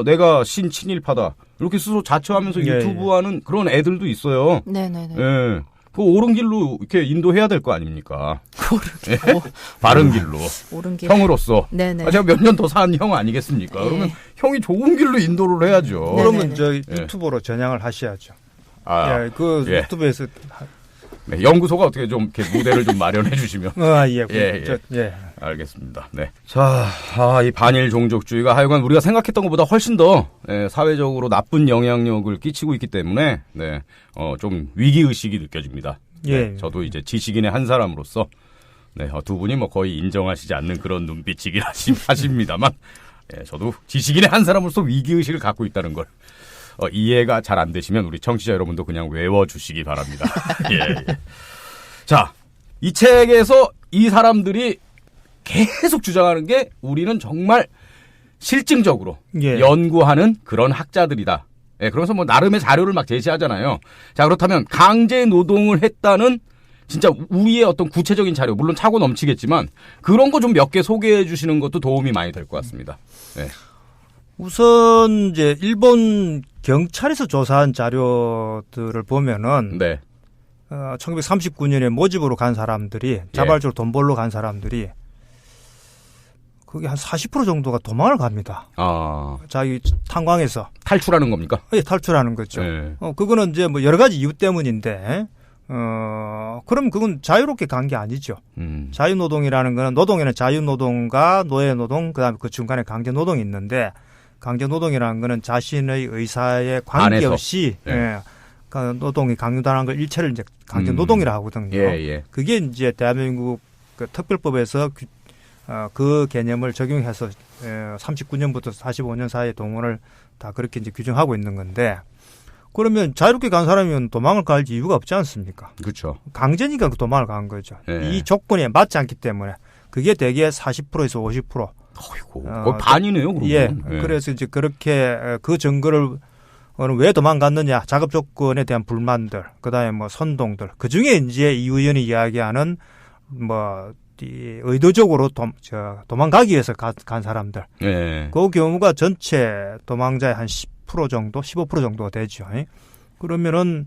내가 신친일파다 이렇게 스스로 자처하면서 유튜브하는 그런 애들도 있어요. 네네네. 그 옳은 길로 이렇게 인도해야 될 거 아닙니까? 바른 길로. 옳은 길. 형으로서. 네네. 제가 몇 년 더 산 형 아니겠습니까? 그러면 형이 좋은 길로 인도를 해야죠. 그러면 유튜버로 전향을 하셔야죠. 유튜브에서 연구소가 어떻게 좀 이렇게 무대를 좀 마련해 주시면. 알겠습니다. 네. 자, 이 반일 종족주의가 하여간 우리가 생각했던 것보다 훨씬 더 사회적으로 나쁜 영향력을 끼치고 있기 때문에 좀 위기 의식이 느껴집니다. 저도 이제 지식인의 한 사람으로서 두 분이 거의 인정하시지 않는 그런 눈빛이긴 하십니다만 저도 지식인의 한 사람으로서 위기 의식을 갖고 있다는 걸 이해가 잘 안 되시면 우리 청취자 여러분도 그냥 외워주시기 바랍니다. 자, 이 책에서 이 사람들이 계속 주장하는 게 우리는 정말 실증적으로 연구하는 그런 학자들이다. 그래서 나름의 자료를 막 제시하잖아요. 자, 그렇다면 강제 노동을 했다는 진짜 우리의 어떤 구체적인 자료, 물론 차고 넘치겠지만 그런 거 좀 몇 개 소개해 주시는 것도 도움이 많이 될 것 같습니다. 네. 우선 이제 일본 경찰에서 조사한 자료들을 보면은 네. 1939년에 모집으로 간 사람들이 자발적으로 돈 벌러 간 사람들이 그게 한 40% 정도가 도망을 갑니다. 자기 탄광에서 탈출하는 겁니까? 예, 탈출하는 거죠. 네. 그거는 이제 뭐 여러 가지 이유 때문인데 그럼 그건 자유롭게 간 게 아니죠. 자유노동이라는 거는 노동에는 자유노동과 노예노동 그다음에 그 중간에 강제노동이 있는데 강제노동이라는 거는 자신의 의사에 관계없이 그 노동이 강요당한 걸 일체를 이제 강제노동이라 하거든요. 그게 이제 대한민국 그 특별법에서 그 개념을 적용해서 39년부터 45년 사이의 동원을 다 그렇게 이제 규정하고 있는 건데 그러면 자유롭게 간 사람이면 도망을 갈 이유가 없지 않습니까? 그렇죠. 강제니까 그 도망을 간 거죠. 이 조건에 맞지 않기 때문에 그게 대개 40%에서 50%. 어이고, 거의 반이네요. 그러면. 그래서 이제 그렇게 그 증거를 왜 도망갔느냐, 작업 조건에 대한 불만들, 그다음에 뭐 선동들, 그 중에 이제 이 의원이 이야기하는 뭐 의도적으로 도망가기 위해서 간 사람들. 그 경우가 전체 도망자의 한 10% 정도, 15% 정도가 되죠. 그러면은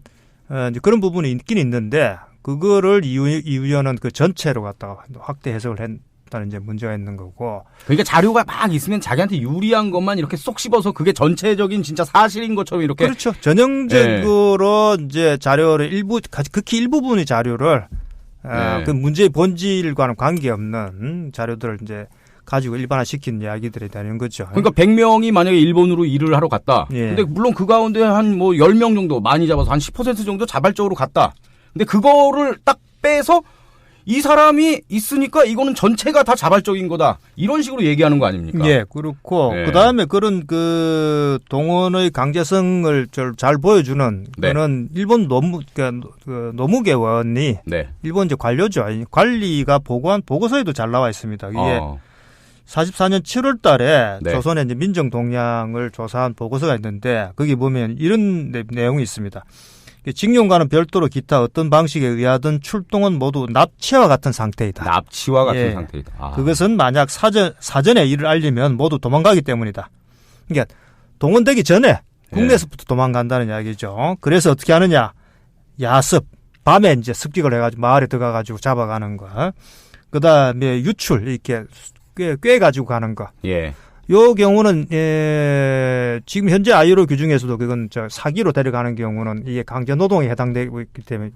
이제 그런 부분이 있긴 있는데 그거를 이 의원은 그 전체로 갖다가 확대 해석을 했다는 이제 문제가 있는 거고. 그러니까 자료가 막 있으면 자기한테 유리한 것만 이렇게 쏙 씹어서 그게 전체적인 진짜 사실인 것처럼 이렇게. 그렇죠. 전형적으로 이제 자료를 극히 일부분의 자료를 그 문제의 본질과는 관계없는 자료들을 이제 가지고 일반화시킨 이야기들이 되는 거죠. 그러니까 100명이 만약에 일본으로 일을 하러 갔다. 근데 물론 그 가운데 한 뭐 10명 정도 많이 잡아서 한 10% 정도 자발적으로 갔다. 근데 그거를 딱 빼서 이 사람이 있으니까 이거는 전체가 다 자발적인 거다. 이런 식으로 얘기하는 거 아닙니까? 예, 그렇고 그다음에 그런 그 동원의 강제성을 잘 보여주는 그는 일본 노무계원이 일본 이제 관료죠. 관리가 보고한 보고서에도 잘 나와 있습니다. 이게 44년 7월 달에 조선의 이제 민정 동향을 조사한 보고서가 있는데 거기 보면 이런 내용이 있습니다. 징용과는 별도로 기타 어떤 방식에 의하든 출동은 모두 납치와 같은 상태이다. 납치와 같은 상태이다. 그것은 만약 사전에 이를 알리면 모두 도망가기 때문이다. 그러니까 동원되기 전에 국내에서부터 도망간다는 이야기죠. 그래서 어떻게 하느냐? 야습, 밤에 이제 습격을 해가지고 마을에 들어가가지고 잡아가는 거. 그다음에 유출 이렇게 꽤 가지고 가는 거. 요 경우는 지금 현재 ILO 규정에서도 그건 사기로 데려가는 경우는 이게 강제 노동에 해당되고 있기 때문에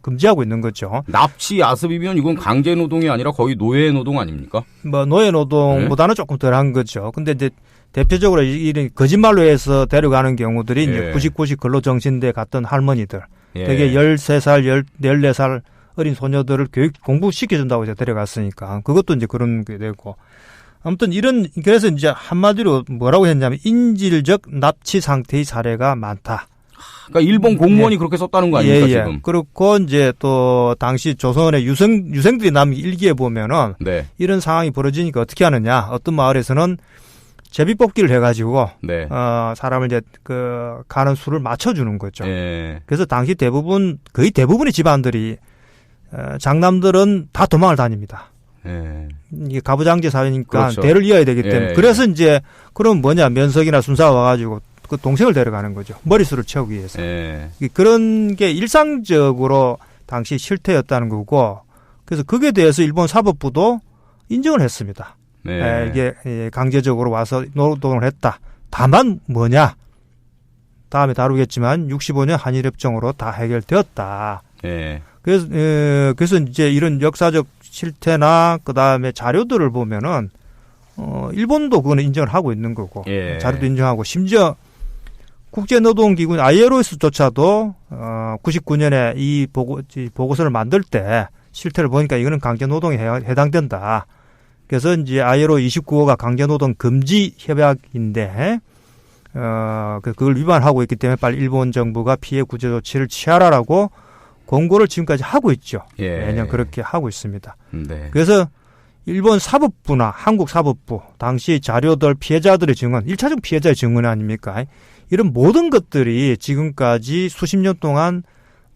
금지하고 있는 거죠. 납치 야습이면 이건 강제 노동이 아니라 거의 노예 노동 아닙니까? 뭐 노예 노동보다는 조금 덜한 거죠. 근데 이제 대표적으로 이런 거짓말로 해서 데려가는 경우들이 이제 99시 근로정신대에 갔던 할머니들, 되게 13살, 14살 어린 소녀들을 공부시켜준다고 이제 데려갔으니까 그것도 이제 그런 게 되고. 아무튼 그래서 이제 한마디로 뭐라고 했냐면 인질적 납치 상태의 사례가 많다. 그러니까 일본 공무원이 그렇게 썼다는 거 아닙니까, 지금? 그렇고 이제 또 당시 조선의 유생들이 남긴 일기에 보면은 이런 상황이 벌어지니까 어떻게 하느냐. 어떤 마을에서는 제비뽑기를 해가지고 사람을 이제 가는 수를 맞춰주는 거죠. 그래서 당시 거의 대부분의 집안들이 장남들은 다 도망을 다닙니다. 이게 가부장제 사회니까 대를 이어야 되기 때문에 그래서 이제 그럼 뭐냐 면석이나 순사가 와가지고 그 동생을 데려가는 거죠. 머릿수를 채우기 위해서. 그런 게 일상적으로 당시 실태였다는 거고 그래서 그게 대해서 일본 사법부도 인정을 했습니다. 이게 강제적으로 와서 노동을 했다. 다만 뭐냐 다음에 다루겠지만 65년 한일협정으로 다 해결되었다. 그래서 이제 이런 역사적 실태나 그다음에 자료들을 보면은 일본도 그거는 인정을 하고 있는 거고 자료도 인정하고 심지어 국제노동기구 ILO에서조차도 99년에 이 보고서를 만들 때 실태를 보니까 이거는 강제노동에 해당된다. 그래서 이제 ILO 29호가 강제노동 금지 협약인데 그걸 위반하고 있기 때문에 빨리 일본 정부가 피해 구제 조치를 취하라라고 공고를 지금까지 하고 있죠. 매년 그렇게 하고 있습니다. 그래서 일본 사법부나 한국 사법부, 당시 자료들 피해자들의 증언, 1차적 피해자의 증언 아닙니까? 이런 모든 것들이 지금까지 수십 년 동안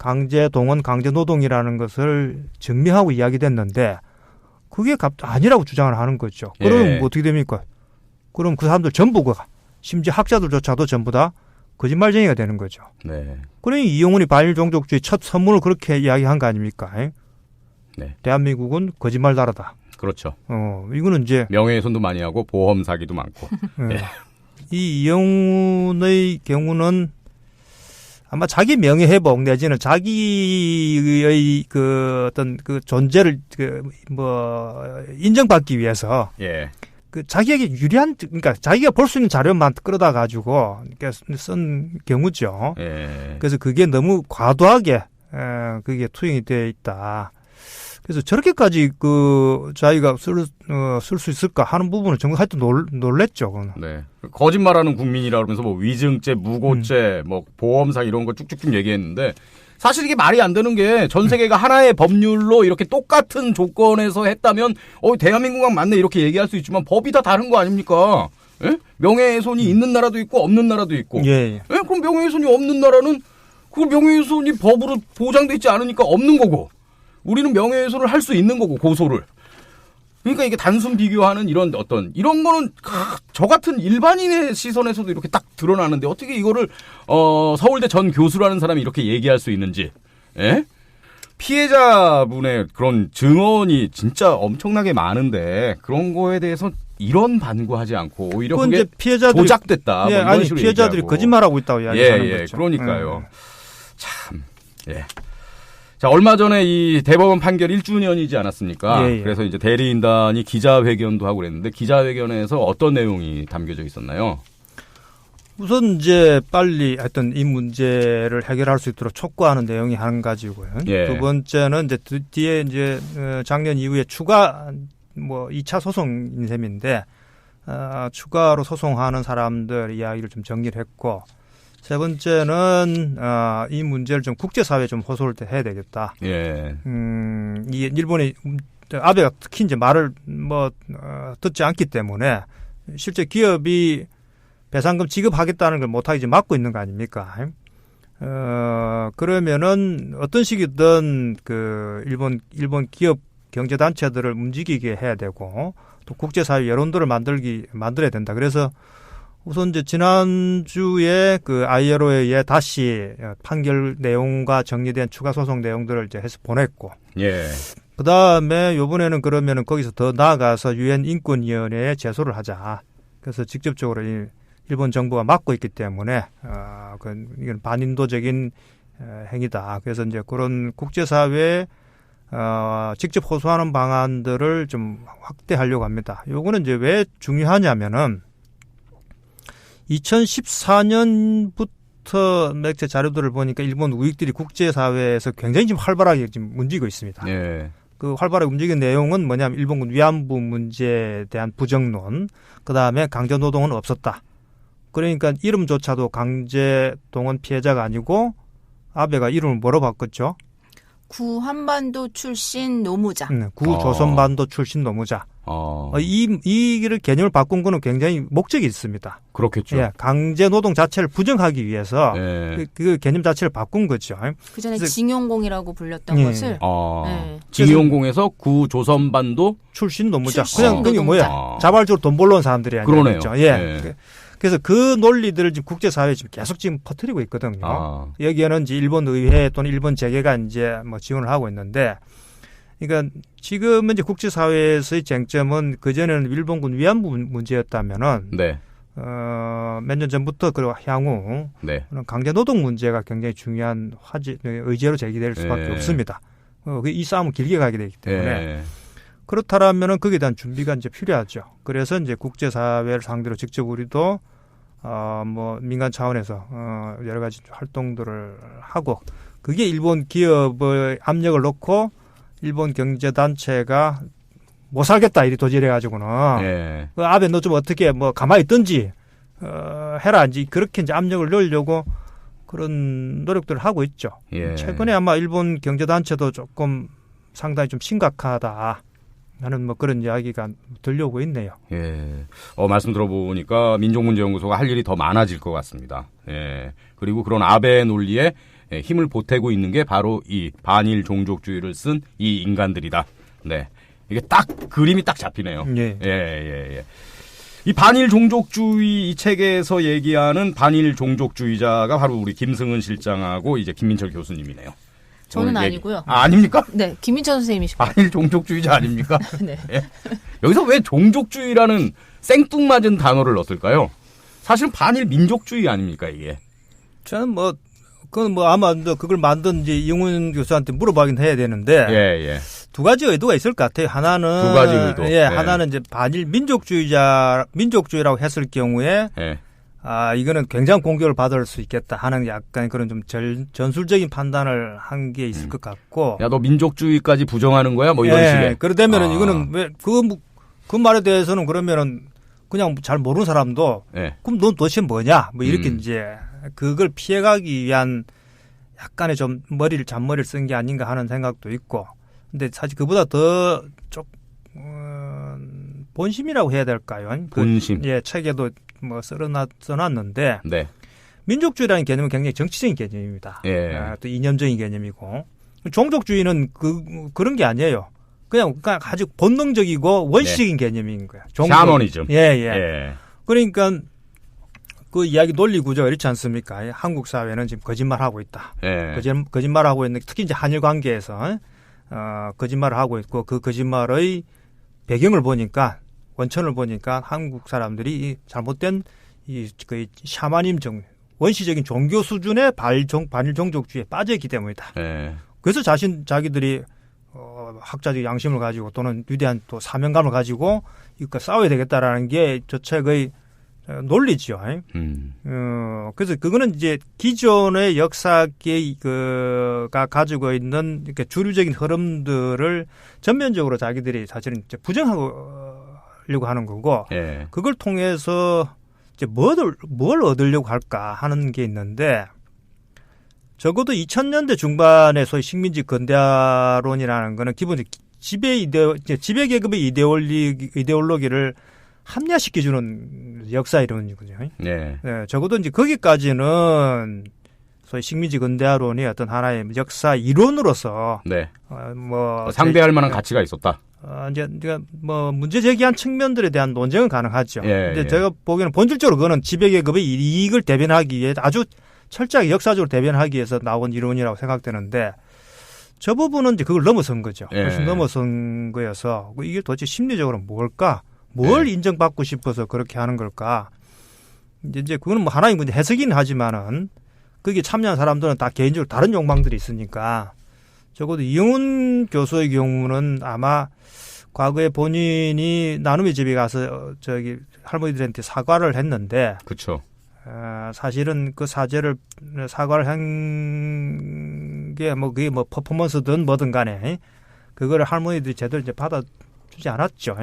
강제 동원, 강제 노동이라는 것을 증명하고 이야기됐는데 그게 아니라고 주장을 하는 거죠. 그러면 예. 뭐 어떻게 됩니까? 그럼 그 사람들 전부가 심지어 학자들조차도 전부 다 거짓말쟁이가 되는 거죠. 네. 그러니 이용훈이 반일 종족주의 첫 선문을 그렇게 이야기한 거 아닙니까? 네. 대한민국은 거짓말 나라다. 그렇죠. 이거는 이제 명예훼손도 많이 하고 보험 사기도 많고. 네. 이 이용훈의 경우는 아마 자기 명예 회복 내지는 자기의 그 어떤 그 존재를 인정받기 위해서 예. 그 자기에게 유리한 그러니까 자기가 볼 수 있는 자료만 끌어다 가지고 쓴 경우죠. 예. 그래서 그게 너무 과도하게 그게 투영이 되어 있다. 그래서 저렇게까지 그 자기가 쓸 수 있을까 하는 부분을 정말 하여튼 놀랬죠. 그거는. 네. 거짓말하는 국민이라 그러면서 뭐 위증죄, 무고죄, 뭐 보험사 이런 거 쭉쭉쭉 얘기했는데 사실 이게 말이 안 되는 게 전 세계가 하나의 법률로 이렇게 똑같은 조건에서 했다면 대한민국만 맞네 이렇게 얘기할 수 있지만 법이 다 다른 거 아닙니까? 예? 명예훼손이 있는 나라도 있고 없는 나라도 있고. 예. 예? 그럼 명예훼손이 없는 나라는 그 명예훼손이 법으로 보장돼 있지 않으니까 없는 거고. 우리는 명예훼손을 할 수 있는 거고 고소를. 그러니까 이게 단순 비교하는 이런 거는 저 같은 일반인의 시선에서도 이렇게 딱 드러나는데 어떻게 이거를 서울대 전 교수라는 사람이 이렇게 얘기할 수 있는지. 예? 피해자분의 그런 증언이 진짜 엄청나게 많은데 그런 거에 대해서 이런 반구하지 않고 오히려 그게 피해자들이, 조작됐다. 예, 뭐 이런 아니 식으로 피해자들이 얘기하고. 거짓말하고 있다고 이야기하는 거죠. 그러니까요. 참. 예. 자, 얼마 전에 이 대법원 판결 1주년이지 않았습니까? 예. 그래서 이제 대리인단이 기자회견도 하고 그랬는데 기자회견에서 어떤 내용이 담겨져 있었나요? 우선 이제 빨리 하여튼 이 문제를 해결할 수 있도록 촉구하는 내용이 한 가지고요. 예. 두 번째는 이제 뒤에 이제 작년 이후에 추가 2차 소송인 셈인데 추가로 소송하는 사람들 이야기를 좀 정리를 했고 세 번째는 이 문제를 좀 국제사회에 좀 호소를 해야 되겠다. 예. 이 일본이 아베가 특히 이제 말을 듣지 않기 때문에 실제 기업이 배상금 지급하겠다는 걸 못하게 이제 막고 있는 거 아닙니까? 그러면은 어떤 식이든 그 일본 기업 경제 단체들을 움직이게 해야 되고 또 국제사회 여론들을 만들어야 된다. 그래서 우선 이제 지난주에 그 ILO에 의해 다시 판결 내용과 정리된 추가 소송 내용들을 이제 해서 보냈고. 예. 그 다음에 요번에는 그러면은 거기서 더 나아가서 유엔 인권위원회에 제소를 하자. 그래서 직접적으로 일본 정부가 막고 있기 때문에, 이건 반인도적인 행위다. 그래서 이제 그런 국제사회에 직접 호소하는 방안들을 좀 확대하려고 합니다. 요거는 이제 왜 중요하냐면은 2014년부터 맥체 자료들을 보니까 일본 우익들이 국제사회에서 굉장히 지금 활발하게 지금 움직이고 있습니다. 예. 그 활발하게 움직이는 내용은 뭐냐면 일본군 위안부 문제에 대한 부정론, 그 다음에 강제노동은 없었다. 그러니까 이름조차도 강제동원 피해자가 아니고 아베가 이름을 뭐로 바꿨죠? 구한반도 출신 노무자. 구조선반도 출신 노무자. 이 개념을 바꾼 거는 굉장히 목적이 있습니다. 그렇겠죠. 예, 강제노동 자체를 부정하기 위해서 예. 그 개념 자체를 바꾼 거죠. 그 전에 징용공이라고 불렸던 예. 것을. 네. 징용공에서 구조선반도 출신 노무자. 출신 그게 뭐야? 자발적으로 돈 벌러 온 사람들이 아니죠. 그러네요. 예. 예. 그래서 그 논리들을 지금 국제사회에 지금 계속 지금 퍼뜨리고 있거든요. 여기에는 이제 일본 의회 또는 일본 재계가 이제 지원을 하고 있는데, 그러니까 지금은 이제 국제사회에서의 쟁점은 그전에는 일본군 위안부 문제였다면은, 네. 몇 년 전부터 그리고 향후, 네. 강제노동 문제가 굉장히 중요한 의제로 제기될 수밖에 없습니다. 이 싸움은 길게 가게 되기 때문에. 그렇다면은 거기에 대한 준비가 이제 필요하죠. 그래서 이제 국제사회를 상대로 직접 우리도 민간 차원에서 여러 가지 활동들을 하고 그게 일본 기업의 압력을 넣고 일본 경제 단체가 못 살겠다 이리 도질해 가지고는 그 아베 너 좀 어떻게 가만히 있든지 해라 이제 그렇게 이제 압력을 넣으려고 그런 노력들을 하고 있죠. 최근에 아마 일본 경제 단체도 조금 상당히 좀 심각하다. 하는 그런 이야기가 들려오고 있네요. 예. 말씀 들어보니까 민족문제연구소가 할 일이 더 많아질 것 같습니다. 예. 그리고 그런 아베 논리에 예, 힘을 보태고 있는 게 바로 이 반일 종족주의를 쓴 이 인간들이다. 네. 이게 딱 그림이 딱 잡히네요. 예. 예. 이 반일 종족주의 이 책에서 얘기하는 반일 종족주의자가 바로 우리 김승은 실장하고 이제 김민철 교수님이네요. 저는 아니고요. 아닙니까? 네, 김민철 선생님이시고. 반일 종족주의자 아닙니까? 네. 예. 여기서 왜 종족주의라는 생뚱맞은 단어를 넣었을까요? 사실은 반일 민족주의 아닙니까 이게? 저는 그건 아마 그걸 만든 이제 이용훈 교수한테 물어보긴 해야 되는데. 예. 두 가지 의도가 있을 것 같아요. 하나는 두 가지 의도. 예, 하나는 이제 반일 민족주의라고 했을 경우에 이거는 굉장히 공격을 받을 수 있겠다 하는 약간 그런 좀 전술적인 판단을 한 게 있을 것 같고. 야, 너 민족주의까지 부정하는 거야? 뭐 이런 식의. 그러다면은 이거는 왜 그 말에 대해서는 그러면은 그냥 잘 모르는 사람도 그럼 넌 도대체 뭐냐? 뭐 이렇게 이제 그걸 피해가기 위한 약간의 좀 잔머리를 쓴 게 아닌가 하는 생각도 있고. 근데 사실 그보다 더 본심이라고 해야 될까요? 본심. 책에도 써놨는데. 네. 민족주의라는 개념은 굉장히 정치적인 개념입니다. 또 이념적인 개념이고. 종족주의는 그런 게 아니에요. 그냥 아주 본능적이고 원시적인 개념인 거야. 샤머니즘. 예. 그러니까 그 이야기 논리 구조가 이렇지 않습니까? 한국 사회는 지금 거짓말하고 있다. 거짓말하고 있는 특히 이제 한일 관계에서 거짓말을 하고 있고 그 거짓말의 배경을 보니까 원천을 보니까 한국 사람들이 잘못된 그 샤머니즘 원시적인 종교 수준의 반일 종족주의에 빠져있기 때문이다. 그래서 자기들이 학자적 양심을 가지고 또는 위대한 또 사명감을 가지고 이거 싸워야 되겠다라는 게 저 책의 논리죠. 그래서 그거는 이제 기존의 역사계가 가지고 있는 이렇게 주류적인 흐름들을 전면적으로 자기들이 사실은 이제 부정하려고 하는 거고, 그걸 통해서 이제 뭘 얻으려고 할까 하는 게 있는데, 적어도 2000년대 중반에 소위 식민지 근대화론이라는 거는 기본적으로 지배 계급의 이데올로기를 합리화시켜주는 역사 이론이거든요. 적어도 이제 거기까지는 소위 식민지 근대화론이 어떤 하나의 역사 이론으로서 상대할 만한 가치가 있었다. 이제 문제 제기한 측면들에 대한 논쟁은 가능하죠. 근데 제가 보기에는 본질적으로 그거는 지배 계급의 이익을 대변하기 위해 아주 철저하게 역사적으로 대변하기 위해서 나온 이론이라고 생각되는데 저 부분은 이제 그걸 넘어선 거죠. 훨씬 넘어선 거여서 이게 도대체 심리적으로 뭘까? 뭘 인정받고 싶어서 그렇게 하는 걸까? 이제 그거는 뭐 하나의 문제 해석이긴 하지만은 거기에 참여한 사람들은 다 개인적으로 다른 욕망들이 있으니까 적어도 이용훈 교수의 경우는 아마 과거에 본인이 나눔의 집에 가서 할머니들한테 사과를 했는데, 그렇죠. 사실은 그 사과를 한 게 그게 퍼포먼스든 뭐든 간에 그거를 할머니들이 제대로 이제 받아주지 않았죠.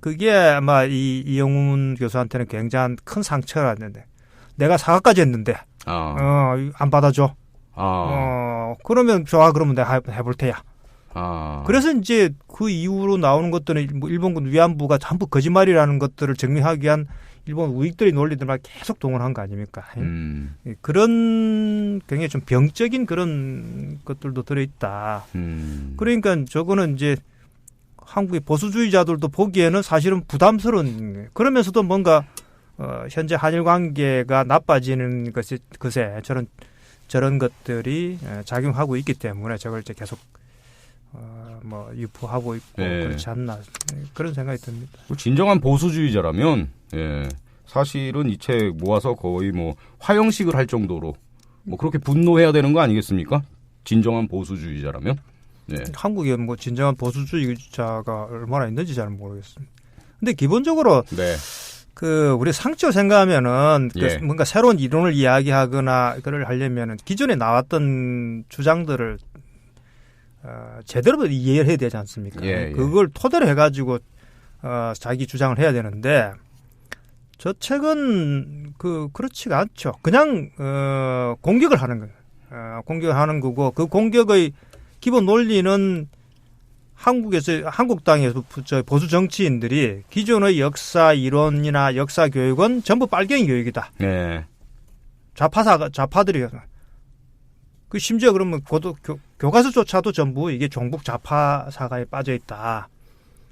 그게 아마 이용훈 교수한테는 굉장한 큰 상처였는데, 내가 사과까지 했는데 안 받아줘. 그러면 좋아, 그러면 내가 해볼 테야. 그래서 이제 그 이후로 나오는 것들은 일본군 위안부가 전부 거짓말이라는 것들을 증명하기 위한 일본 우익들의 논리들만 계속 동원한 거 아닙니까? 그런 굉장히 좀 병적인 그런 것들도 들어있다. 그러니까 저거는 이제 한국의 보수주의자들도 보기에는 사실은 부담스러운, 그러면서도 뭔가 현재 한일 관계가 나빠지는 것에 저런 것들이 작용하고 있기 때문에 저걸 이제 계속 유포하고 있고 그렇지 않나, 그런 생각이 듭니다. 진정한 보수주의자라면 사실은 이 책 모아서 거의 화형식을 할 정도로 그렇게 분노해야 되는 거 아니겠습니까? 진정한 보수주의자라면. 한국에 진정한 보수주의자가 얼마나 있는지 잘 모르겠습니다. 근데 기본적으로 우리 상식적으로 생각하면은 뭔가 새로운 이론을 이야기하거나 그걸 하려면은 기존에 나왔던 주장들을 제대로 이해를 해야 되지 않습니까? 그걸 토대로 해가지고 자기 주장을 해야 되는데, 저 책은 그렇지가 않죠. 그냥 공격을 하는 거예요. 공격을 하는 거고, 그 공격의 기본 논리는 한국 땅에서 보수 정치인들이 기존의 역사 이론이나 역사 교육은 전부 빨갱이 교육이다. 좌파들이 그 심지어 그러면 교과서조차도 전부 이게 종북 좌파 사가에 빠져 있다.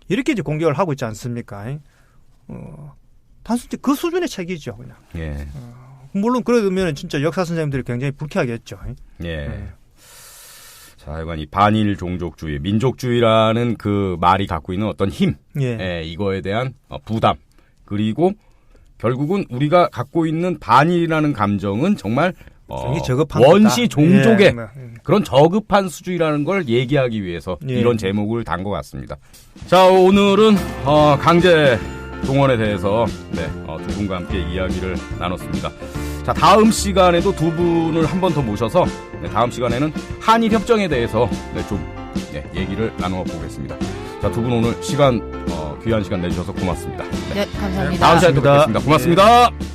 이렇게 이제 공격을 하고 있지 않습니까? 단순히 그 수준의 책이죠, 그냥. 예. 물론 그러면 진짜 역사 선생님들이 굉장히 불쾌하겠죠. 예. 자, 하여간 이 반일 종족주의, 민족주의라는 그 말이 갖고 있는 어떤 힘, 예, 이거에 대한 부담, 그리고 결국은 우리가 갖고 있는 반일이라는 감정은 정말 원시 종족의 그런 저급한 수준이라는 걸 얘기하기 위해서 이런 제목을 단 것 같습니다. 자, 오늘은 강제 동원에 대해서 두 분과 함께 이야기를 나눴습니다. 자, 다음 시간에도 두 분을 한 번 더 모셔서 다음 시간에는 한일 협정에 대해서 좀 얘기를 나누어 보겠습니다. 자, 두 분 오늘 귀한 시간 내주셔서 고맙습니다. 네, 감사합니다. 다음 시간에 또 뵙겠습니다. 고맙습니다.